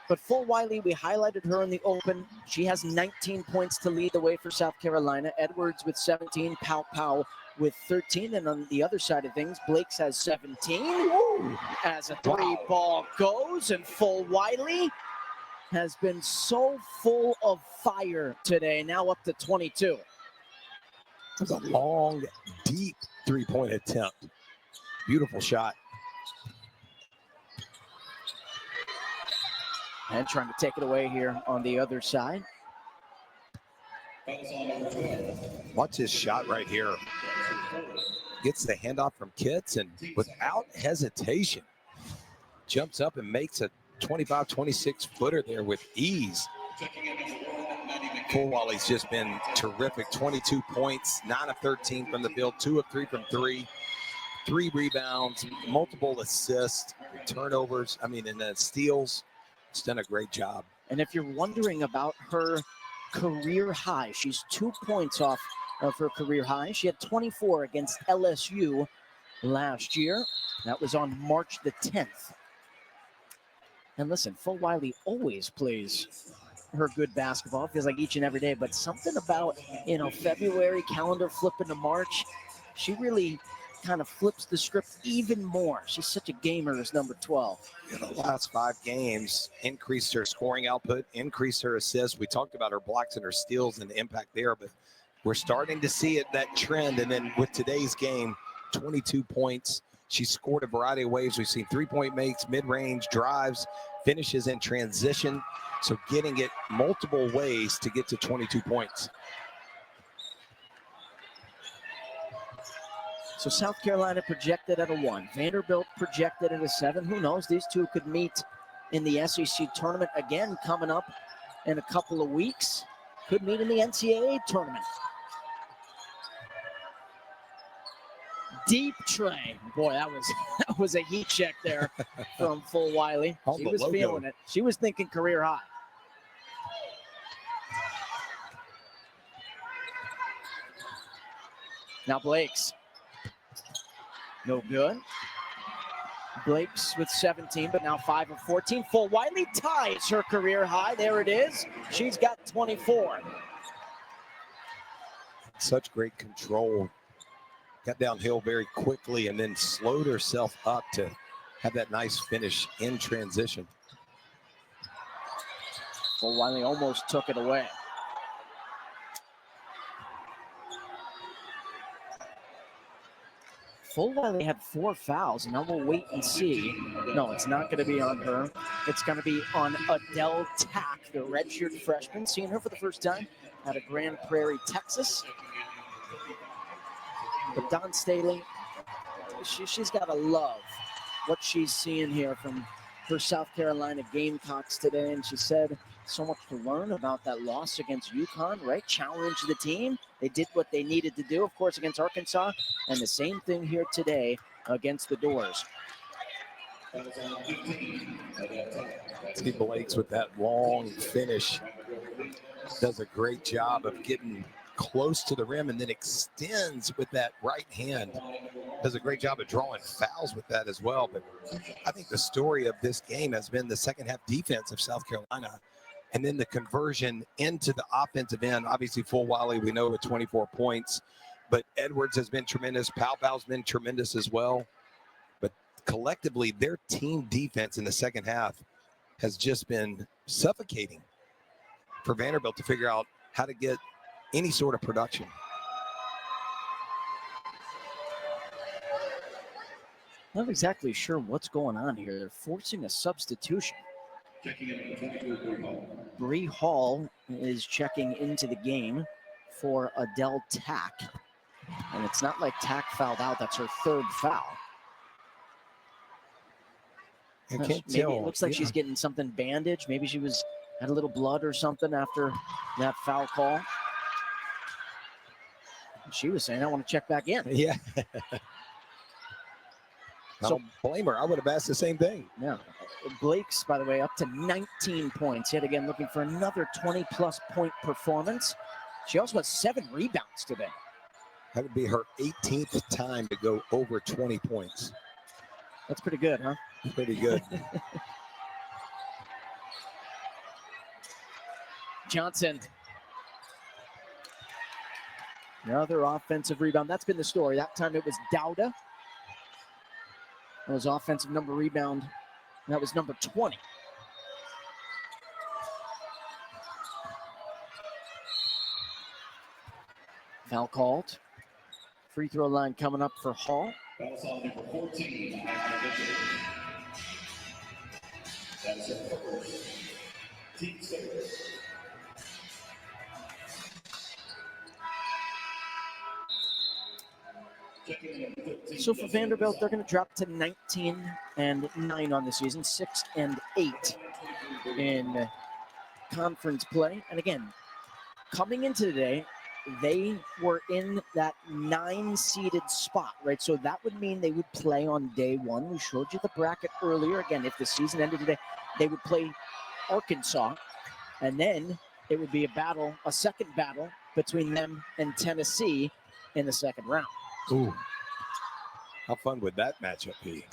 But Full Wiley, we highlighted her in the open. She has 19 points to lead the way for South Carolina. Edwards with 17, Pow Pow with 13. And on the other side of things, Blake's has 17. Woo! As a three ball goes, and Full Wiley has been so full of fire today, now up to 22. It was a long, deep three-point attempt. Beautiful shot. And trying to take it away here on the other side. Watch his shot right here. Gets the handoff from Kitts and without hesitation, jumps up and makes a 25, 26 footer there with ease. Full Wiley's just been terrific. 22 points, 9 of 13 from the field, 2 of 3 from three, 3 rebounds, multiple assists, turnovers, and then steals. It's done a great job. And if you're wondering about her career high, she's 2 points off of her career high. She had 24 against LSU last year. That was on March the 10th. And listen, Full Wiley always plays her good basketball. Feels like each and every day, but something about, February, calendar flipping to March, she really kind of flips the script even more. She's such a gamer as number 12. In the last 5 games, increased her scoring output, increased her assists. We talked about her blocks and her steals and the impact there, but we're starting to see that trend. And then with today's game, 22 points. She scored a variety of ways. We've seen 3-point makes, mid-range, drives, finishes in transition. So getting it multiple ways to get to 22 points. So South Carolina projected at a 1. Vanderbilt projected at a 7. Who knows? These two could meet in the SEC tournament again coming up in a couple of weeks. Could meet in the NCAA tournament. Deep tray. Boy, that was a heat check there from Full Wiley. She was feeling it. She was thinking career high. Now Blake's. No good. Blake's with 17, but now 5 of 14. Full Wiley ties her career high. There it is. She's got 24. Such great control. Got downhill very quickly and then slowed herself up to have that nice finish in transition. Full Wiley almost took it away. Full Wiley had 4 fouls, and now we'll wait and see. No, it's not going to be on her. It's going to be on Adele Tack, the redshirt freshman. Seeing her for the first time out of Grand Prairie, Texas. But Dawn Staley, she's got to love what she's seeing here from her South Carolina Gamecocks today. And she said so much to learn about that loss against UConn, right? Challenge the team. They did what they needed to do, of course, against Arkansas. And the same thing here today against the Doors. Steve Blake's with that long finish. Does a great job of getting close to the rim and then extends with that right hand. Does a great job of drawing fouls with that as well. But I think the story of this game has been the second half defense of South Carolina and then the conversion into the offensive end. Obviously, Full Wiley, we know, with 24 points, but Edwards has been tremendous. Pow Pow's been tremendous as well. But collectively, their team defense in the second half has just been suffocating for Vanderbilt to figure out how to get any sort of production. Not exactly sure what's going on here. They're forcing a substitution. Bree Hall is checking into the game for Adele Tack. And it's not like Tack fouled out. That's her third foul. I can't Maybe tell. it looks like she's getting something bandaged. Maybe she had a little blood or something after that foul call. She was saying, I want to check back in. Yeah. I So don't blame her. I would have asked the same thing. yeah. Blake's, by the way, up to 19 points. Yet again, looking for another 20-plus point performance. She also has 7 rebounds today. That would be her 18th time to go over 20 points. That's pretty good, huh? Pretty good. Johnson. Another offensive rebound. That's been the story. That time it was Dowda. That was offensive number rebound. That was number 20. Foul called. Free throw line coming up for Hall. That on number 14. That is her first team save. So for Vanderbilt, they're going to drop to 19-9 on the season, 6-8 in conference play. And again, coming into today, they were in that 9-seeded spot, right? So that would mean they would play on day 1. We showed you the bracket earlier. Again, if the season ended today, they would play Arkansas, and then it would be a second battle between them and Tennessee in the second round. Ooh. How fun would that matchup be?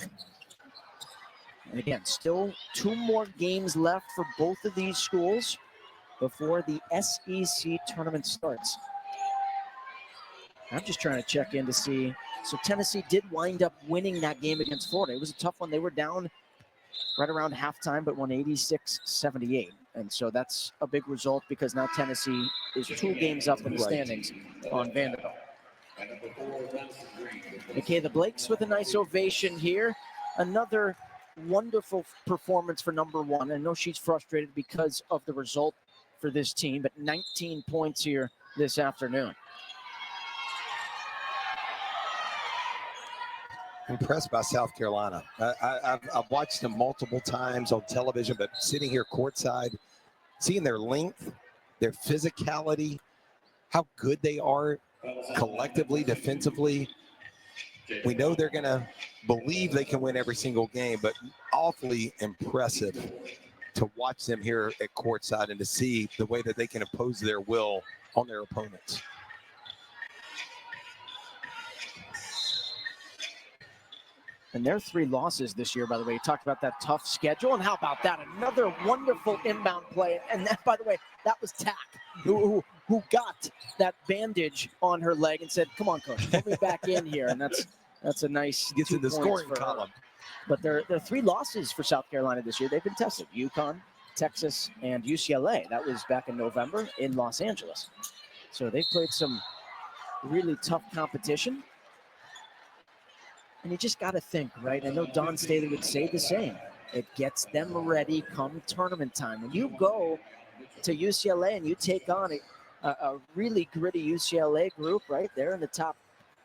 And again, still 2 more games left for both of these schools before the SEC tournament starts. I'm just trying to check in to see. So Tennessee did wind up winning that game against Florida. It was a tough one. They were down right around halftime, but won 86-78. And so that's a big result because now Tennessee is 2 games up in the standings on Vanderbilt. Michaela Blakes with a nice ovation here. Another wonderful performance for number 1. I know she's frustrated because of the result for this team, but 19 points here this afternoon. Impressed by South Carolina. I've watched them multiple times on television, but sitting here courtside, seeing their length, their physicality, how good they are collectively, defensively. We know they're going to believe they can win every single game, but awfully impressive to watch them here at courtside and to see the way that they can impose their will on their opponents. And their 3 losses this year, by the way, you talked about that tough schedule. And how about that? Another wonderful inbound play. And that, by the way, that was Tack, who got that bandage on her leg and said, come on, coach, put me back in here. And that's a nice gets in the scoring column. But there are 3 losses for South Carolina this year. They've been tested. UConn, Texas, and UCLA. That was back in November in Los Angeles. So they've played some really tough competition. And you just got to think, right? I know Don Staley would say the same. It gets them ready come tournament time. When you go to UCLA and you take on a really gritty UCLA group, right? They're in the top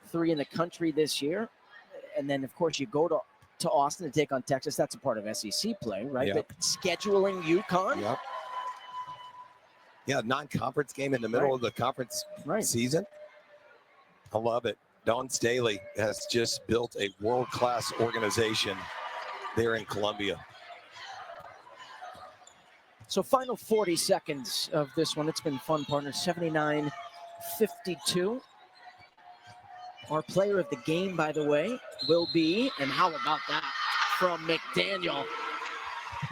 3 in the country this year. And then, of course, you go to Austin to take on Texas. That's a part of SEC play, right? Yep. But scheduling UConn. Yep. Yeah, non-conference game in the middle of the conference season. I love it. Don Staley has just built a world-class organization there in Columbia. So final 40 seconds of this one. It's been fun, partner. 79-52. Our player of the game, by the way, will be, and how about that, from McDaniel.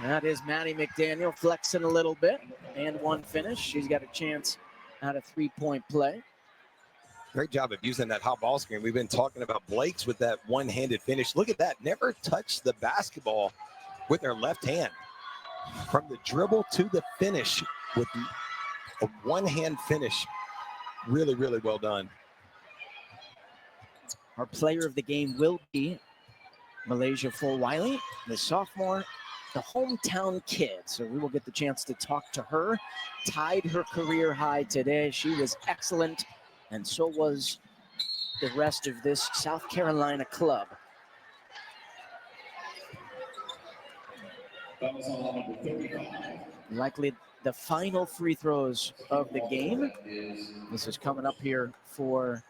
That is Maddie McDaniel flexing a little bit, and 1 finish. She's got a chance at a 3-point play. Great job of using that hot ball screen. We've been talking about Blake's with that one-handed finish. Look at that. Never touched the basketball with her left hand. From the dribble to the finish with a one-hand finish. Really, really well done. Our player of the game will be Malaysia Full-Wiley, the sophomore, the hometown kid. So we will get the chance to talk to her. Tied her career high today. She was excellent, and so was the rest of this South Carolina club. Likely the final free throws of the game. This is coming up here for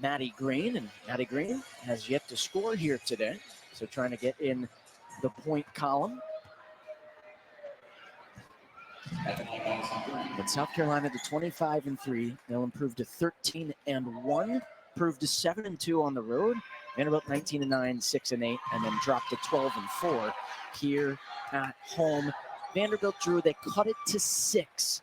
Maddie Green, and Maddie Green has yet to score here today. So trying to get in the point column. But South Carolina to 25-3. They'll improve to 13-1. Improve to 7-2 on the road. Vanderbilt 19-9, 6-8, and then drop to 12-4 here at home. Vanderbilt, Drew, they cut it to 6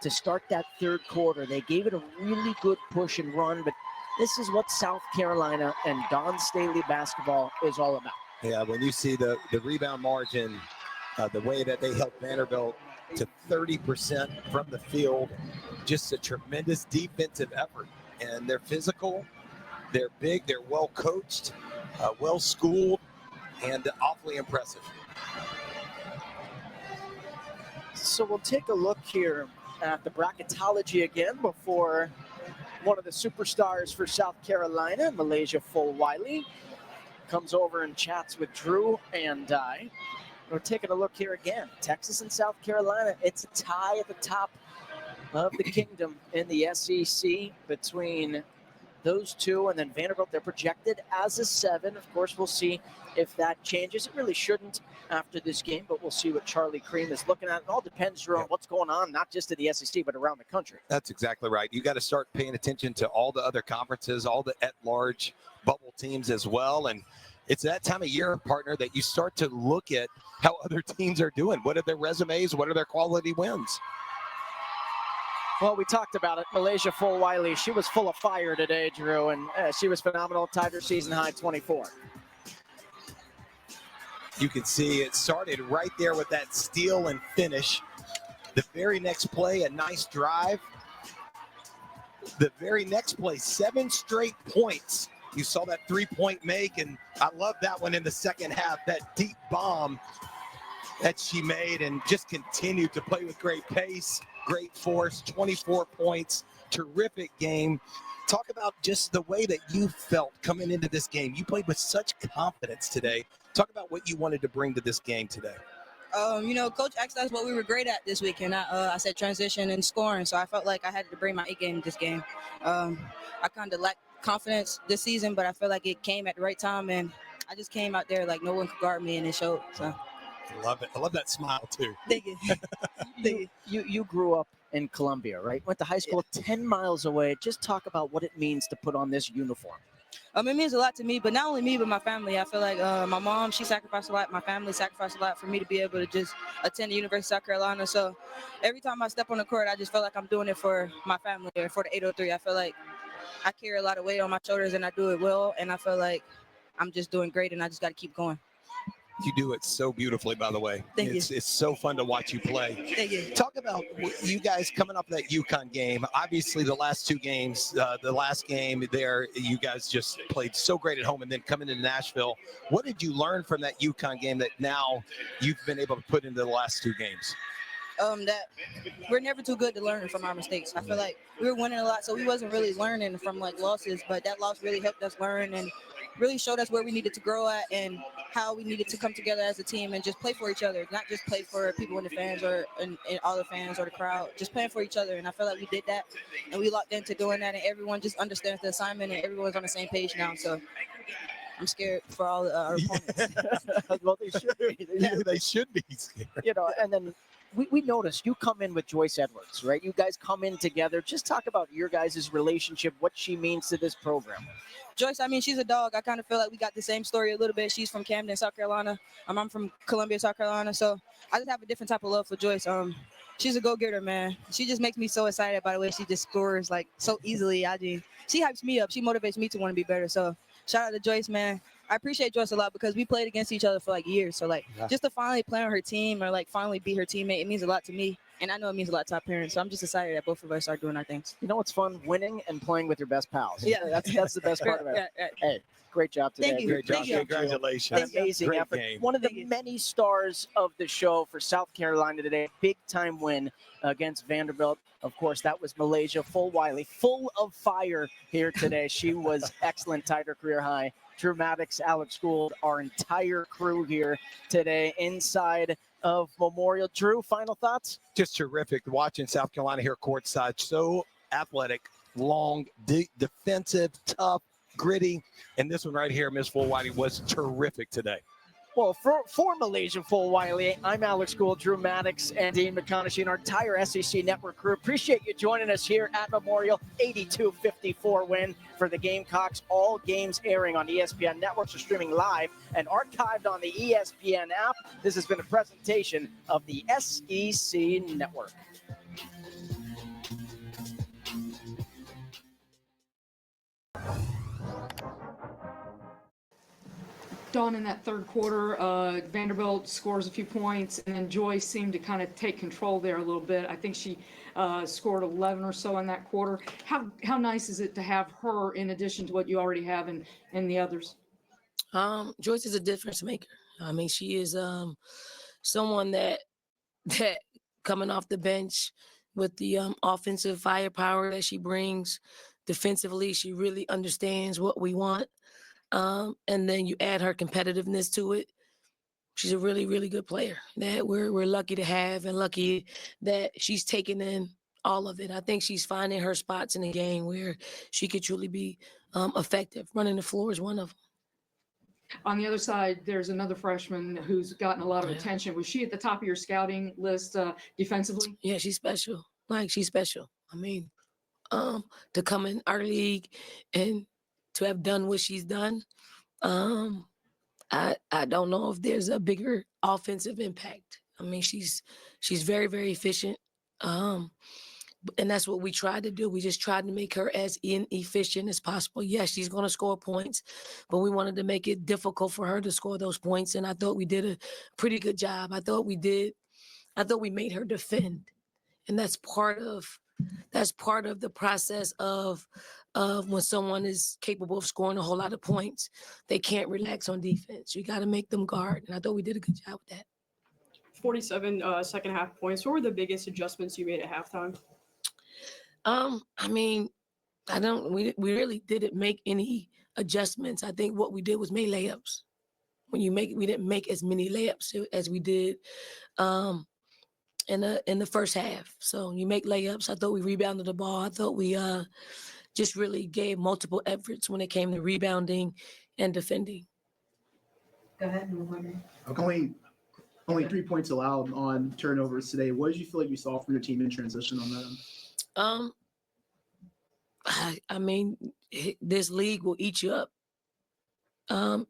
to start that third quarter. They gave it a really good push and run, but this is what South Carolina and Dawn Staley basketball is all about. Yeah, when you see the rebound margin, the way that they helped Vanderbilt to 30% from the field, just a tremendous defensive effort. And they're physical, they're big, they're well coached, well schooled, and awfully impressive. So we'll take a look here at the bracketology again before one of the superstars for South Carolina, Malaysia Full-Wiley, comes over and chats with Drew and I. We're taking a look here again. Texas and South Carolina, it's a tie at the top of the kingdom in the SEC between those two, and then Vanderbilt, they're projected as a 7. Of course, we'll see if that changes. It really shouldn't after this game, but we'll see what Charlie Cream is looking at. It all depends, Drew, on what's going on, not just in the SEC, but around the country. That's exactly right. You got to start paying attention to all the other conferences, all the at-large bubble teams as well, and it's that time of year, partner, that you start to look at how other teams are doing. What are their resumes? What are their quality wins? Well, we talked about it. Malaysia Full-Wiley, she was full of fire today, Drew, and she was phenomenal. Tied her season high 24. You can see it started right there with that steal and finish. The very next play, a nice drive. The very next play, 7 straight points. You saw that 3-point make, and I love that one in the second half, that deep bomb that she made, and just continued to play with great pace, great force, 24 points, terrific game. Talk about just the way that you felt coming into this game. You played with such confidence today. Talk about what you wanted to bring to this game today. Coach asked us what we were great at this week, and I said transition and scoring, so I felt like I had to bring my A game this game. I kind of lacked confidence this season, but I feel like it came at the right time, and I just came out there like no one could guard me, and it showed. So I love it. I love that smile too. Thank you. You grew up in Columbia, right? Went to high school 10 miles away. Just talk about what it means to put on this uniform. It means a lot to me, but not only me, but my family. I feel like my mom, she sacrificed a lot. My family sacrificed a lot for me to be able to just attend the University of South Carolina. So every time I step on the court, I just feel like I'm doing it for my family or for the 803. I feel like I carry a lot of weight on my shoulders, and I do it well. And I feel like I'm just doing great, and I just got to keep going. You do it so beautifully, by the way. Thank you. It's so fun to watch you play. Thank you. Talk about you guys coming up that UConn game. Obviously, the last 2 games, the last game there, you guys just played so great at home, and then coming to Nashville. What did you learn from that UConn game that now you've been able to put into the last 2 games? That we're never too good to learn from our mistakes. I feel like we were winning a lot, so we wasn't really learning from like losses, but that loss really helped us learn and really showed us where we needed to grow at and how we needed to come together as a team and just play for each other, not just play for people in the fans or in all the fans or the crowd, just playing for each other. And I feel like we did that, and we locked into doing that, and everyone just understands the assignment, and everyone's on the same page now. So I'm scared for all our opponents. Well, they should be. They should be scared. And then we noticed you come in with Joyce Edwards, right? You guys come in together. Just talk about your guys' relationship, what she means to this program. Joyce, she's a dog. I kind of feel like we got the same story a little bit. She's from Camden, South Carolina. I'm from Columbia, South Carolina. So I just have a different type of love for Joyce. She's a go-getter, man. She just makes me so excited by the way she just scores like so easily. She hypes me up. She motivates me to want to be better. So shout out to Joyce, man. I appreciate Joyce a lot because we played against each other for like years. So just to finally play on her team or like finally be her teammate, it means a lot to me. And I know it means a lot to our parents. So I'm just excited that both of us are doing our things. You know what's fun? Winning and playing with your best pals. Yeah. That's the best part of it. Right. Hey, great job today. Thank you. Great job. Thank you. Congratulations. An amazing Great effort. game. One of the Thank you. many stars of the show for South Carolina today. Big time win against Vanderbilt. Of course, that was Malaysia Wiley, full of fire here today. She was excellent, tied her career high. Drew Maddox, Alex Gould, our entire crew here today inside of Memorial. Drew, final thoughts? Just terrific watching South Carolina here courtside. So athletic, long, defensive, tough, gritty. And this one right here, Miss Wiley, was terrific today. Well, for Malaysia Wiley, I'm Alex Gould, Drew Maddox, and Dean McConaughey, and our entire SEC Network crew. Appreciate you joining us here at Memorial. 82-54 win for the Gamecocks. All games airing on ESPN Networks are streaming live and archived on the ESPN app. This has been a presentation of the SEC Network. Dawn, in that third quarter, Vanderbilt scores a few points, and then Joy seemed to kind of take control there a little bit. I think she scored 11 or so in that quarter. How nice is it to have her in addition to what you already have in the others? Joyce is a difference maker. I mean, she is someone that coming off the bench with the offensive firepower that she brings. Defensively, she really understands what we want. And then you add her competitiveness to it. She's a really, really good player that we're lucky to have, and lucky that she's taken in all of it. I think she's finding her spots in the game where she could truly be effective. Running the floor is one of them. On the other side, there's another freshman who's gotten a lot of attention. Was she at the top of your scouting list defensively? Yeah, she's special. She's special. I mean, to come in our league and to have done what she's done, I don't know if there's a bigger offensive impact. I mean, she's very, very efficient. And that's what we tried to do. We just tried to make her as inefficient as possible. Yes, she's going to score points, but we wanted to make it difficult for her to score those points. And I thought we did a pretty good job. I thought we made her defend. And that's part of the process of when someone is capable of scoring a whole lot of points. They can't relax on defense. You got to make them guard. And I thought we did a good job with that. 47 second half points. What were the biggest adjustments you made at halftime? I mean, we really didn't make any adjustments. I think what we did was make layups. We didn't make as many layups as we did in the first half. So you make layups. I thought we rebounded the ball. I thought we just really gave multiple efforts when it came to rebounding and defending. Go ahead. Only 3 points allowed on turnovers today. What did you feel like you saw from your team in transition on that? I mean, this league will eat you up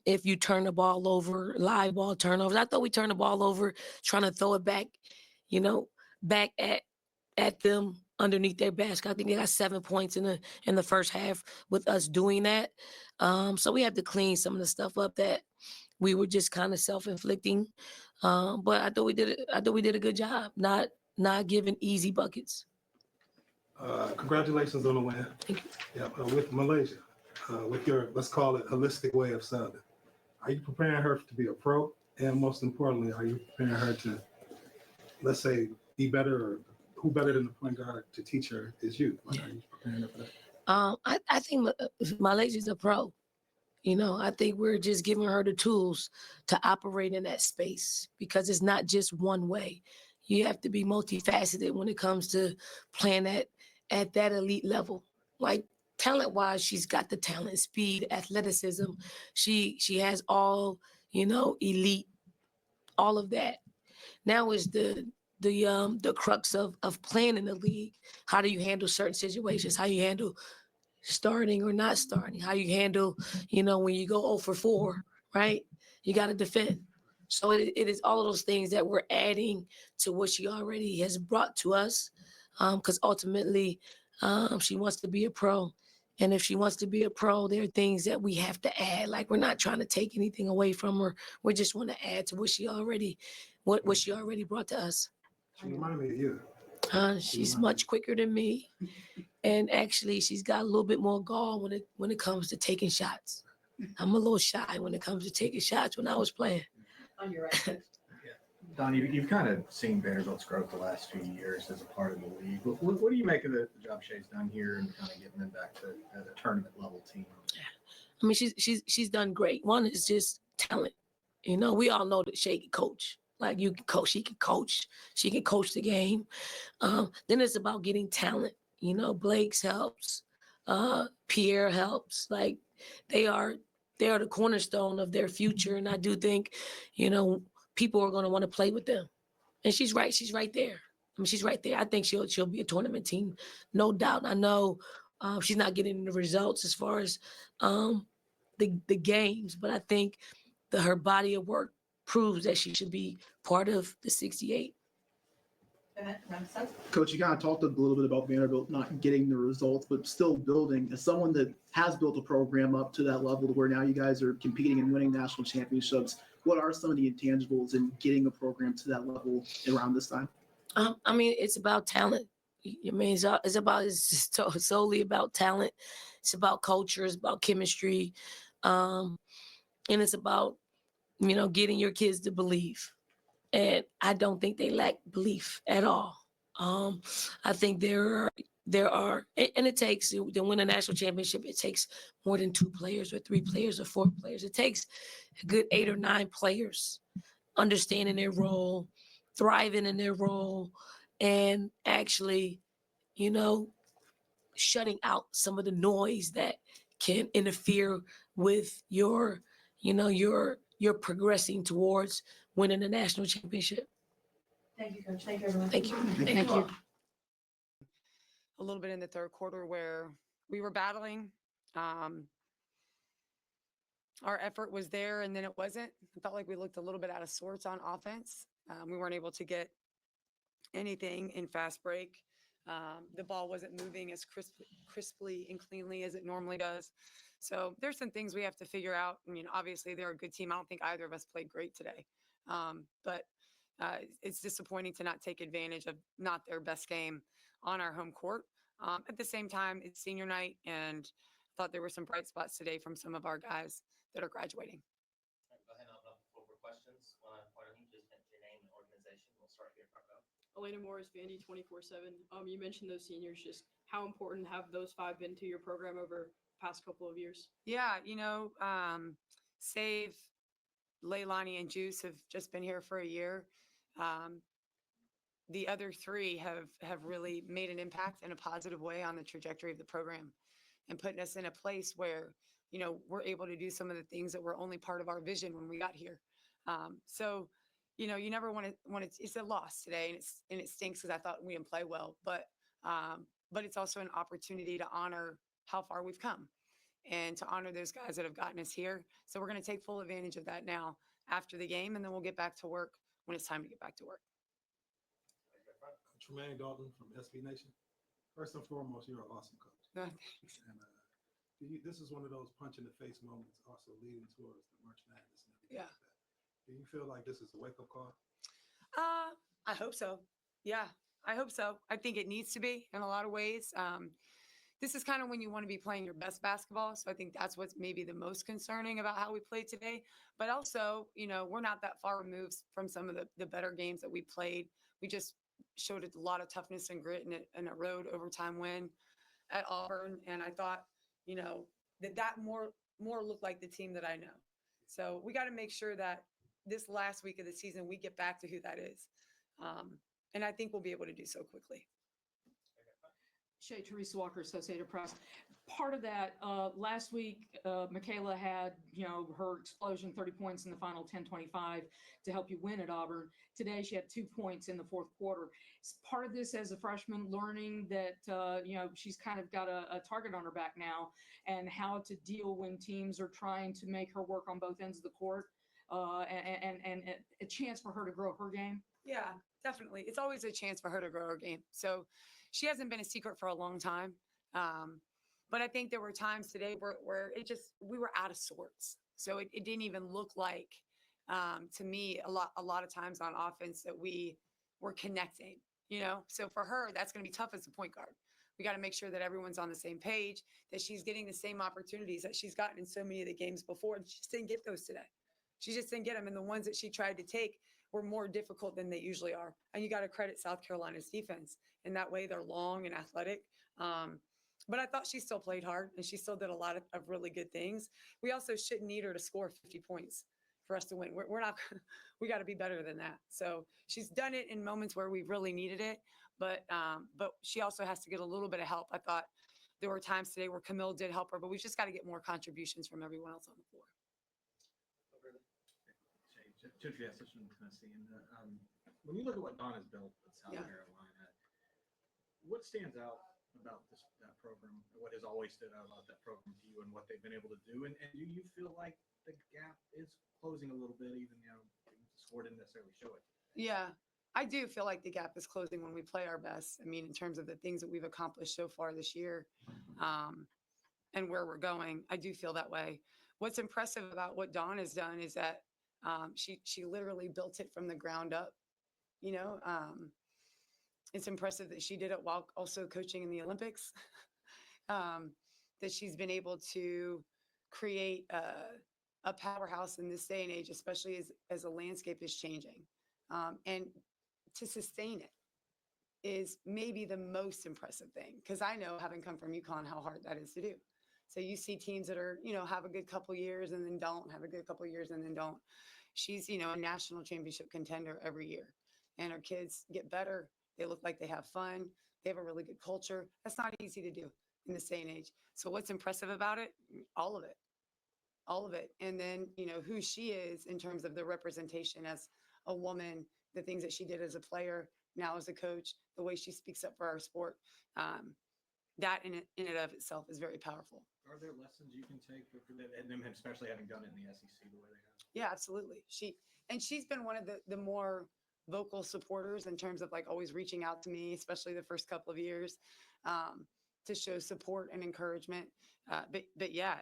if you turn the ball over, live ball turnovers. I thought we turned the ball over trying to throw it back, back at them underneath their basket. I think they got 7 points in the first half with us doing that. So we have to clean some of the stuff up that we were just kind of self-inflicting. But I thought we did a good job, not giving easy buckets. Congratulations on the win. Thank you. Yeah, with Malaysia, with your, let's call it, holistic way of sounding. Are you preparing her to be a pro? And most importantly, are you preparing her to, let's say, be better, or who better than the point guard to teach her is you? Are you preparing her for that? I think Malaysia's a pro. I think we're just giving her the tools to operate in that space, because it's not just one way. You have to be multifaceted when it comes to playing at that elite level. Like, talent-wise, she's got the talent, speed, athleticism. She has all, elite, all of that. Now is the crux of playing in the league. How do you handle certain situations? How you handle starting or not starting? How you handle, when you go 0 for 4, right? You got to defend. So it is all of those things that we're adding to what she already has brought to us, because ultimately she wants to be a pro. And if she wants to be a pro, there are things that we have to add. Like, we're not trying to take anything away from her. We just want to add to what she already brought to us. She reminded me of you. She's much quicker than me, and actually, she's got a little bit more gall when it comes to taking shots. I'm a little shy when it comes to taking shots when I was playing. On your right. Don, you've kind of seen Vanderbilt's growth the last few years as a part of the league. What do you make of the job Shay's done here and kind of getting them back to a tournament level team? I mean, she's done great. One is just talent. You know, we all know that Shay can coach. Like you can coach, she can coach. She can coach the game. Then it's about getting talent. You know, Blake's helps. Pierre helps. Like they are the cornerstone of their future. And I do think, you know, people are going to want to play with them. And she's right. She's right there. I mean, she's right there. I think she'll be a tournament team, no doubt. I know she's not getting the results as far as the games, but I think her body of work proves that she should be part of the 68. Coach, you kind of talked a little bit about Vanderbilt not getting the results, but still building. As someone that has built a program up to that level to where now you guys are competing and winning national championships, what are some of the intangibles in getting a program to that level around this time? I mean, it's about talent. I mean, it's just solely about talent. It's about culture. It's about chemistry, and it's about, you know, getting your kids to believe. And I don't think they lack belief at all. I think there are, and it takes to win a national championship. It takes more than 2 players or 3 players or 4 players. It takes a good 8 or 9 players understanding their role, thriving in their role, and actually, you know, shutting out some of the noise that can interfere with your, you know, your progressing towards winning a national championship. Thank you, Coach. Thank you, everyone. Thank you. Thank you. A little bit in the third quarter where we were battling. Our effort was there and then it wasn't. I felt like we looked a little bit out of sorts on offense. We weren't able to get anything in fast break. The ball wasn't moving as crisply and cleanly as it normally does. So there's some things we have to figure out. I mean, obviously they're a good team. I don't think either of us played great today. But it's disappointing to not take advantage of not their best game on our home court. At the same time, it's senior night, and I thought there were some bright spots today from some of our guys that are graduating. All right, go ahead and open up the floor for questions. Pardon me, just mention your name and organization. We'll start here front row. Elena Morris, Vandy 24/7. You mentioned those seniors. Just how important have those 5 been to your program over the past couple of years? Yeah, you know, Save, Leilani, and Juice have just been here for a year. The other 3 have really made an impact in a positive way on the trajectory of the program and putting us in a place where, you know, we're able to do some of the things that were only part of our vision when we got here. So, you know, you never want to, it's a loss today and it stinks because I thought we didn't play well, but it's also an opportunity to honor how far we've come and to honor those guys that have gotten us here. So we're going to take full advantage of that now after the game, and then we'll get back to work when it's time to get back to work. Tremaine Dalton from SB Nation. First and foremost, you're an awesome coach. And this is one of those punch in the face moments, also leading towards the March Madness and everything like that. Do you feel like this is a wake up call? I hope so. Yeah, I hope so. I think it needs to be in a lot of ways. This is kind of when you want to be playing your best basketball. So I think that's what's maybe the most concerning about how we played today. But also, you know, we're not that far removed from some of the better games that we played. We just showed a lot of toughness and grit in a road overtime win at Auburn. And I thought, you know, that more looked like the team that I know. So we got to make sure that this last week of the season, we get back to who that is. And I think we'll be able to do so quickly. Shay, Teresa Walker, Associated Press. Part of that, last week, Michaela had, you know, her explosion, 30 points in the final 10-25 to help you win at Auburn. Today, she had 2 points in the fourth quarter. Is part of this as a freshman learning that, you know, she's kind of got a target on her back now and how to deal when teams are trying to make her work on both ends of the court and a chance for her to grow her game? Yeah, definitely. It's always a chance for her to grow her game. So she hasn't been a secret for a long time. But I think there were times today where we were out of sorts. So it didn't even look like, to me, a lot of times on offense that we were connecting. So for her, that's going to be tough as a point guard. We got to make sure that everyone's on the same page, that she's getting the same opportunities that she's gotten in so many of the games before. And she just didn't get those today. She just didn't get them. And the ones that she tried to take were more difficult than they usually are. And you got to credit South Carolina's defense. In that way, they're long and athletic. But I thought she still played hard and she still did a lot of really good things. We also shouldn't need her to score 50 points for us to win. We're not, we got to be better than that. So she's done it in moments where we really needed it. But she also has to get a little bit of help. I thought there were times today where Camille did help her, but we just got to get more contributions from everyone else on the floor. Gentry session in Tennessee. And when you look at what Don has built at South Carolina, what stands out about that program? What has always stood out about that program to you and what they've been able to do? And do you feel like the gap is closing a little bit, even the score didn't necessarily show it? Yeah, I do feel like the gap is closing when we play our best. I mean, in terms of the things that we've accomplished so far this year, and where we're going, I do feel that way. What's impressive about what Dawn has done is that she literally built it from the ground up. It's impressive that she did it while also coaching in the Olympics. That she's been able to create a powerhouse in this day and age, especially as the landscape is changing. And to sustain it is maybe the most impressive thing, because I know, having come from UConn, how hard that is to do. So you see teams that are, have a good couple years and then don't, have a good couple years and then don't. She's, a national championship contender every year. And her kids get better. They look like they have fun. They have a really good culture. That's not easy to do in this day and age. So what's impressive about it? All of it. All of it. And then, who she is in terms of the representation as a woman, the things that she did as a player, now as a coach, the way she speaks up for our sport. That in and of itself is very powerful. Are there lessons you can take from them, especially having done it in the SEC the way they have? Yeah, absolutely. She's been one of the more vocal supporters in terms of like always reaching out to me, especially the first couple of years, to show support and encouragement. But yeah,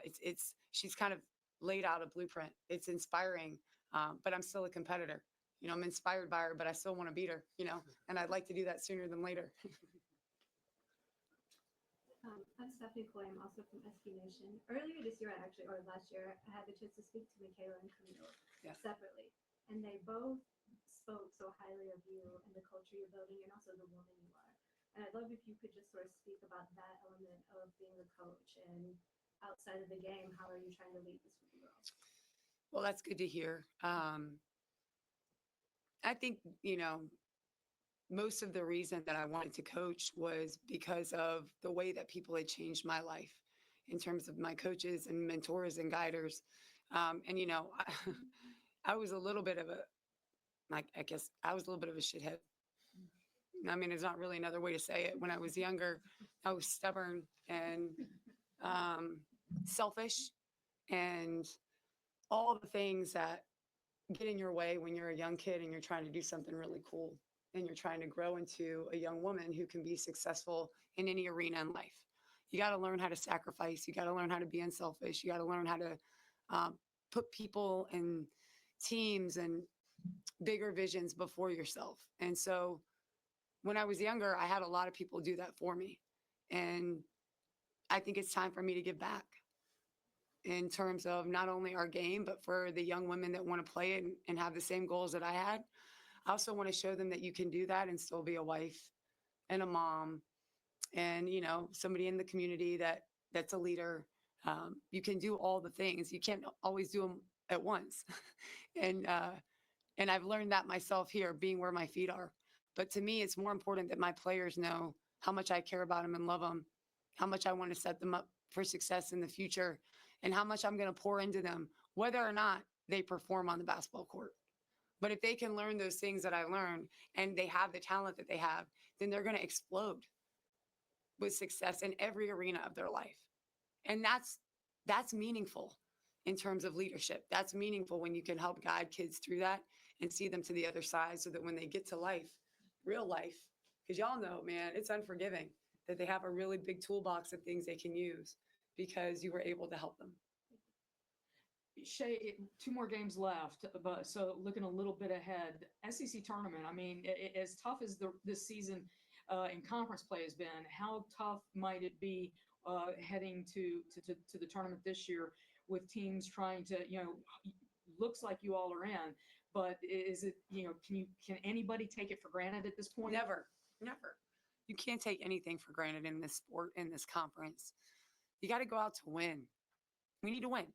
she's kind of laid out a blueprint. It's inspiring, but I'm still a competitor. I'm inspired by her, but I still want to beat her, and I'd like to do that sooner than later. I'm Stephanie Coy. I'm also from SB Nation. Earlier this year, or last year, I had the chance to speak to Michaela and Camille separately. And they both spoke so highly of you and the culture you're building and also the woman you are. And I'd love if you could just sort of speak about that element of being a coach and outside of the game, how are you trying to lead this with the girls? Well, that's good to hear. I think, most of the reason that I wanted to coach was because of the way that people had changed my life in terms of my coaches and mentors and guiders. And, I was a little bit of I guess I was a little bit of a shithead. I mean, there's not really another way to say it. When I was younger, I was stubborn and selfish and all the things that get in your way when you're a young kid and you're trying to do something really cool. And you're trying to grow into a young woman who can be successful in any arena in life. You got to learn how to sacrifice. You got to learn how to be unselfish. You got to learn how to put people and teams and bigger visions before yourself. And so when I was younger, I had a lot of people do that for me. And I think it's time for me to give back in terms of not only our game, but for the young women that want to play it and have the same goals that I had. I also want to show them that you can do that and still be a wife and a mom and, somebody in the community that's a leader. You can do all the things. You can't always do them at once. And I've learned that myself here, being where my feet are. But to me, it's more important that my players know how much I care about them and love them, how much I want to set them up for success in the future, and how much I'm going to pour into them, whether or not they perform on the basketball court. But if they can learn those things that I learned and they have the talent that they have, then they're going to explode with success in every arena of their life. And that's meaningful in terms of leadership. That's meaningful when you can help guide kids through that and see them to the other side so that when they get to life, real life, because y'all know, man, it's unforgiving that they have a really big toolbox of things they can use because you were able to help them. Shay, 2 more games left, but so looking a little bit ahead. SEC tournament. I mean, as tough as this season in conference play has been, how tough might it be heading to the tournament this year with teams trying to, looks like you all are in, but is it, can anybody take it for granted at this point? Never. You can't take anything for granted in this sport, in this conference. You got to go out to win. We need to win.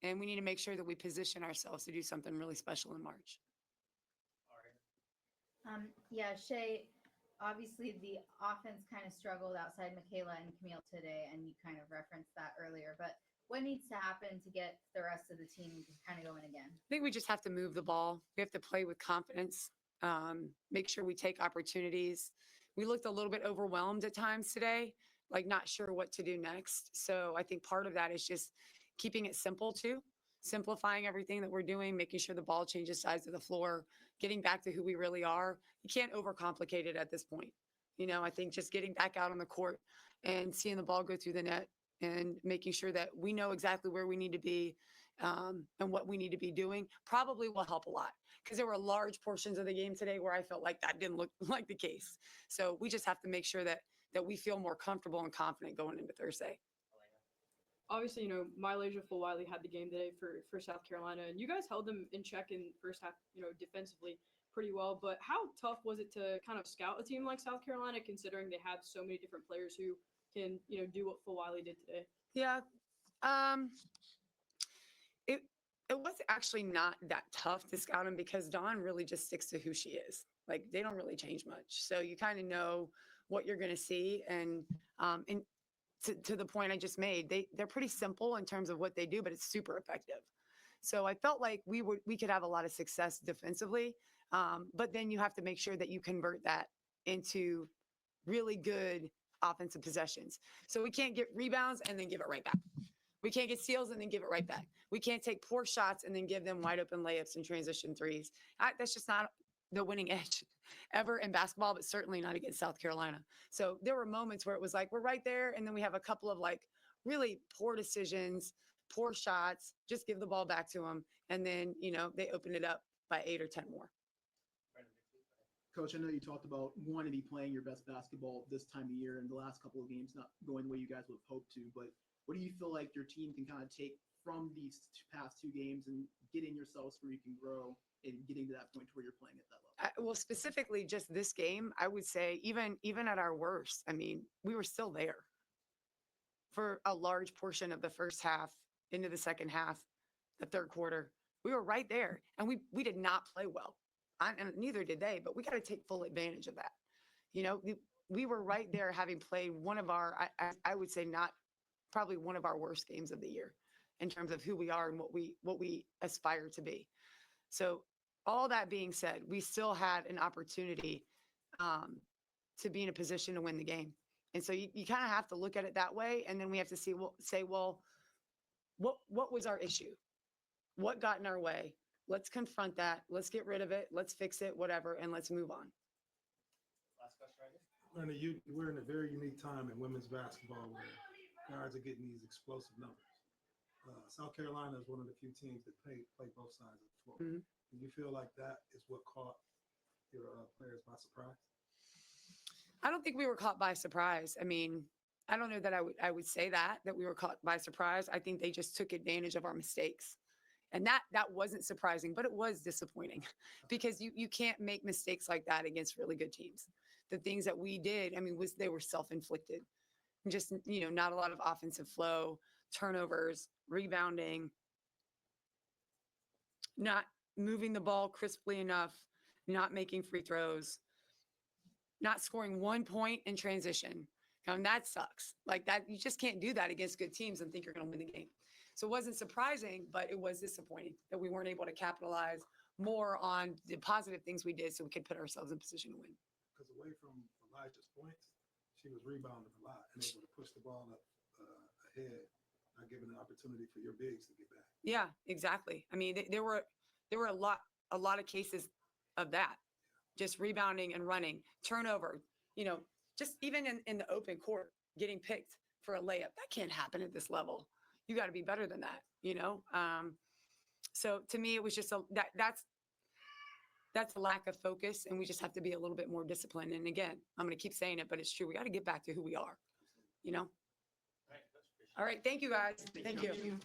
And we need to make sure that we position ourselves to do something really special in March. Yeah, Shay, obviously the offense kind of struggled outside Michaela and Camille today, and you kind of referenced that earlier. But what needs to happen to get the rest of the team to kind of go in again? I think we just have to move the ball. We have to play with confidence, make sure we take opportunities. We looked a little bit overwhelmed at times today, like not sure what to do next. So I think part of that is just keeping it simple too, simplifying everything that we're doing, making sure the ball changes sides of the floor, getting back to who we really are. You can't overcomplicate it at this point. I think just getting back out on the court and seeing the ball go through the net and making sure that we know exactly where we need to be and what we need to be doing probably will help a lot, because there were large portions of the game today where I felt like that didn't look like the case. So we just have to make sure that we feel more comfortable and confident going into Thursday. Obviously, Mylasia Fulwiley had the game today for South Carolina, and you guys held them in check in first half, defensively pretty well. But how tough was it to kind of scout a team like South Carolina, considering they have so many different players who can, do what Fulwiley did today? Yeah. It was actually not that tough to scout them because Dawn really just sticks to who she is. Like, they don't really change much. So you kind of know what you're going to see. And to the point I just made, they're pretty simple in terms of what they do, but it's super effective. So I felt like we could have a lot of success defensively. But then you have to make sure that you convert that into really good offensive possessions. So we can't get rebounds and then give it right back. We can't get steals and then give it right back. We can't take poor shots and then give them wide open layups and transition threes. That's just not the winning edge ever in basketball, but certainly not against South Carolina. So there were moments where it was like, we're right there. And then we have a couple of like really poor decisions, poor shots, just give the ball back to them. And then, they open it up by 8 or 10 more. Coach, I know you talked about wanting to be playing your best basketball this time of year, and the last couple of games not going the way you guys would have hoped to, but what do you feel like your team can kind of take from these past 2 games and getting yourselves where you can grow and getting to that point to where you're playing at that level? Well, specifically just this game, I would say even at our worst, I mean, we were still there for a large portion of the first half into the second half, the third quarter. We were right there, and we did not play well. And neither did they, but we got to take full advantage of that. We were right there having played one of our, I would say probably one of our worst games of the year in terms of who we are and what we aspire to be. So all that being said, we still had an opportunity to be in a position to win the game. And so you kind of have to look at it that way. And then we have to say, well, what was our issue? What got in our way? Let's confront that. Let's get rid of it. Let's fix it, whatever, and let's move on. Last question right here. We're in a very unique time in women's basketball where guards are getting these explosive numbers. South Carolina is one of the few teams that play both sides of the floor. Mm-hmm. Do you feel like that is what caught your players by surprise? I don't think we were caught by surprise. I mean, I don't know that I would say that we were caught by surprise. I think they just took advantage of our mistakes. And that wasn't surprising, but it was disappointing because you can't make mistakes like that against really good teams. The things that we did, I mean, they were self-inflicted. Just, not a lot of offensive flow, turnovers, rebounding, not moving the ball crisply enough, not making free throws, not scoring 1 point in transition. And that sucks. Like that, you just can't do that against good teams and think you're going to win the game. So it wasn't surprising, but it was disappointing that we weren't able to capitalize more on the positive things we did so we could put ourselves in position to win. Because away from Elijah's points, she was rebounding a lot and able to push the ball up ahead, not giving an opportunity for your bigs to get back. Yeah, exactly. I mean, there were a lot of cases of that, just rebounding and running, turnover, just even in the open court, getting picked for a layup. That can't happen at this level. You got to be better than that, So to me, it was just that's a lack of focus, and we just have to be a little bit more disciplined. And again, I'm going to keep saying it, but it's true. We got to get back to who we are, you know? All right. Thank you, guys. Thank you.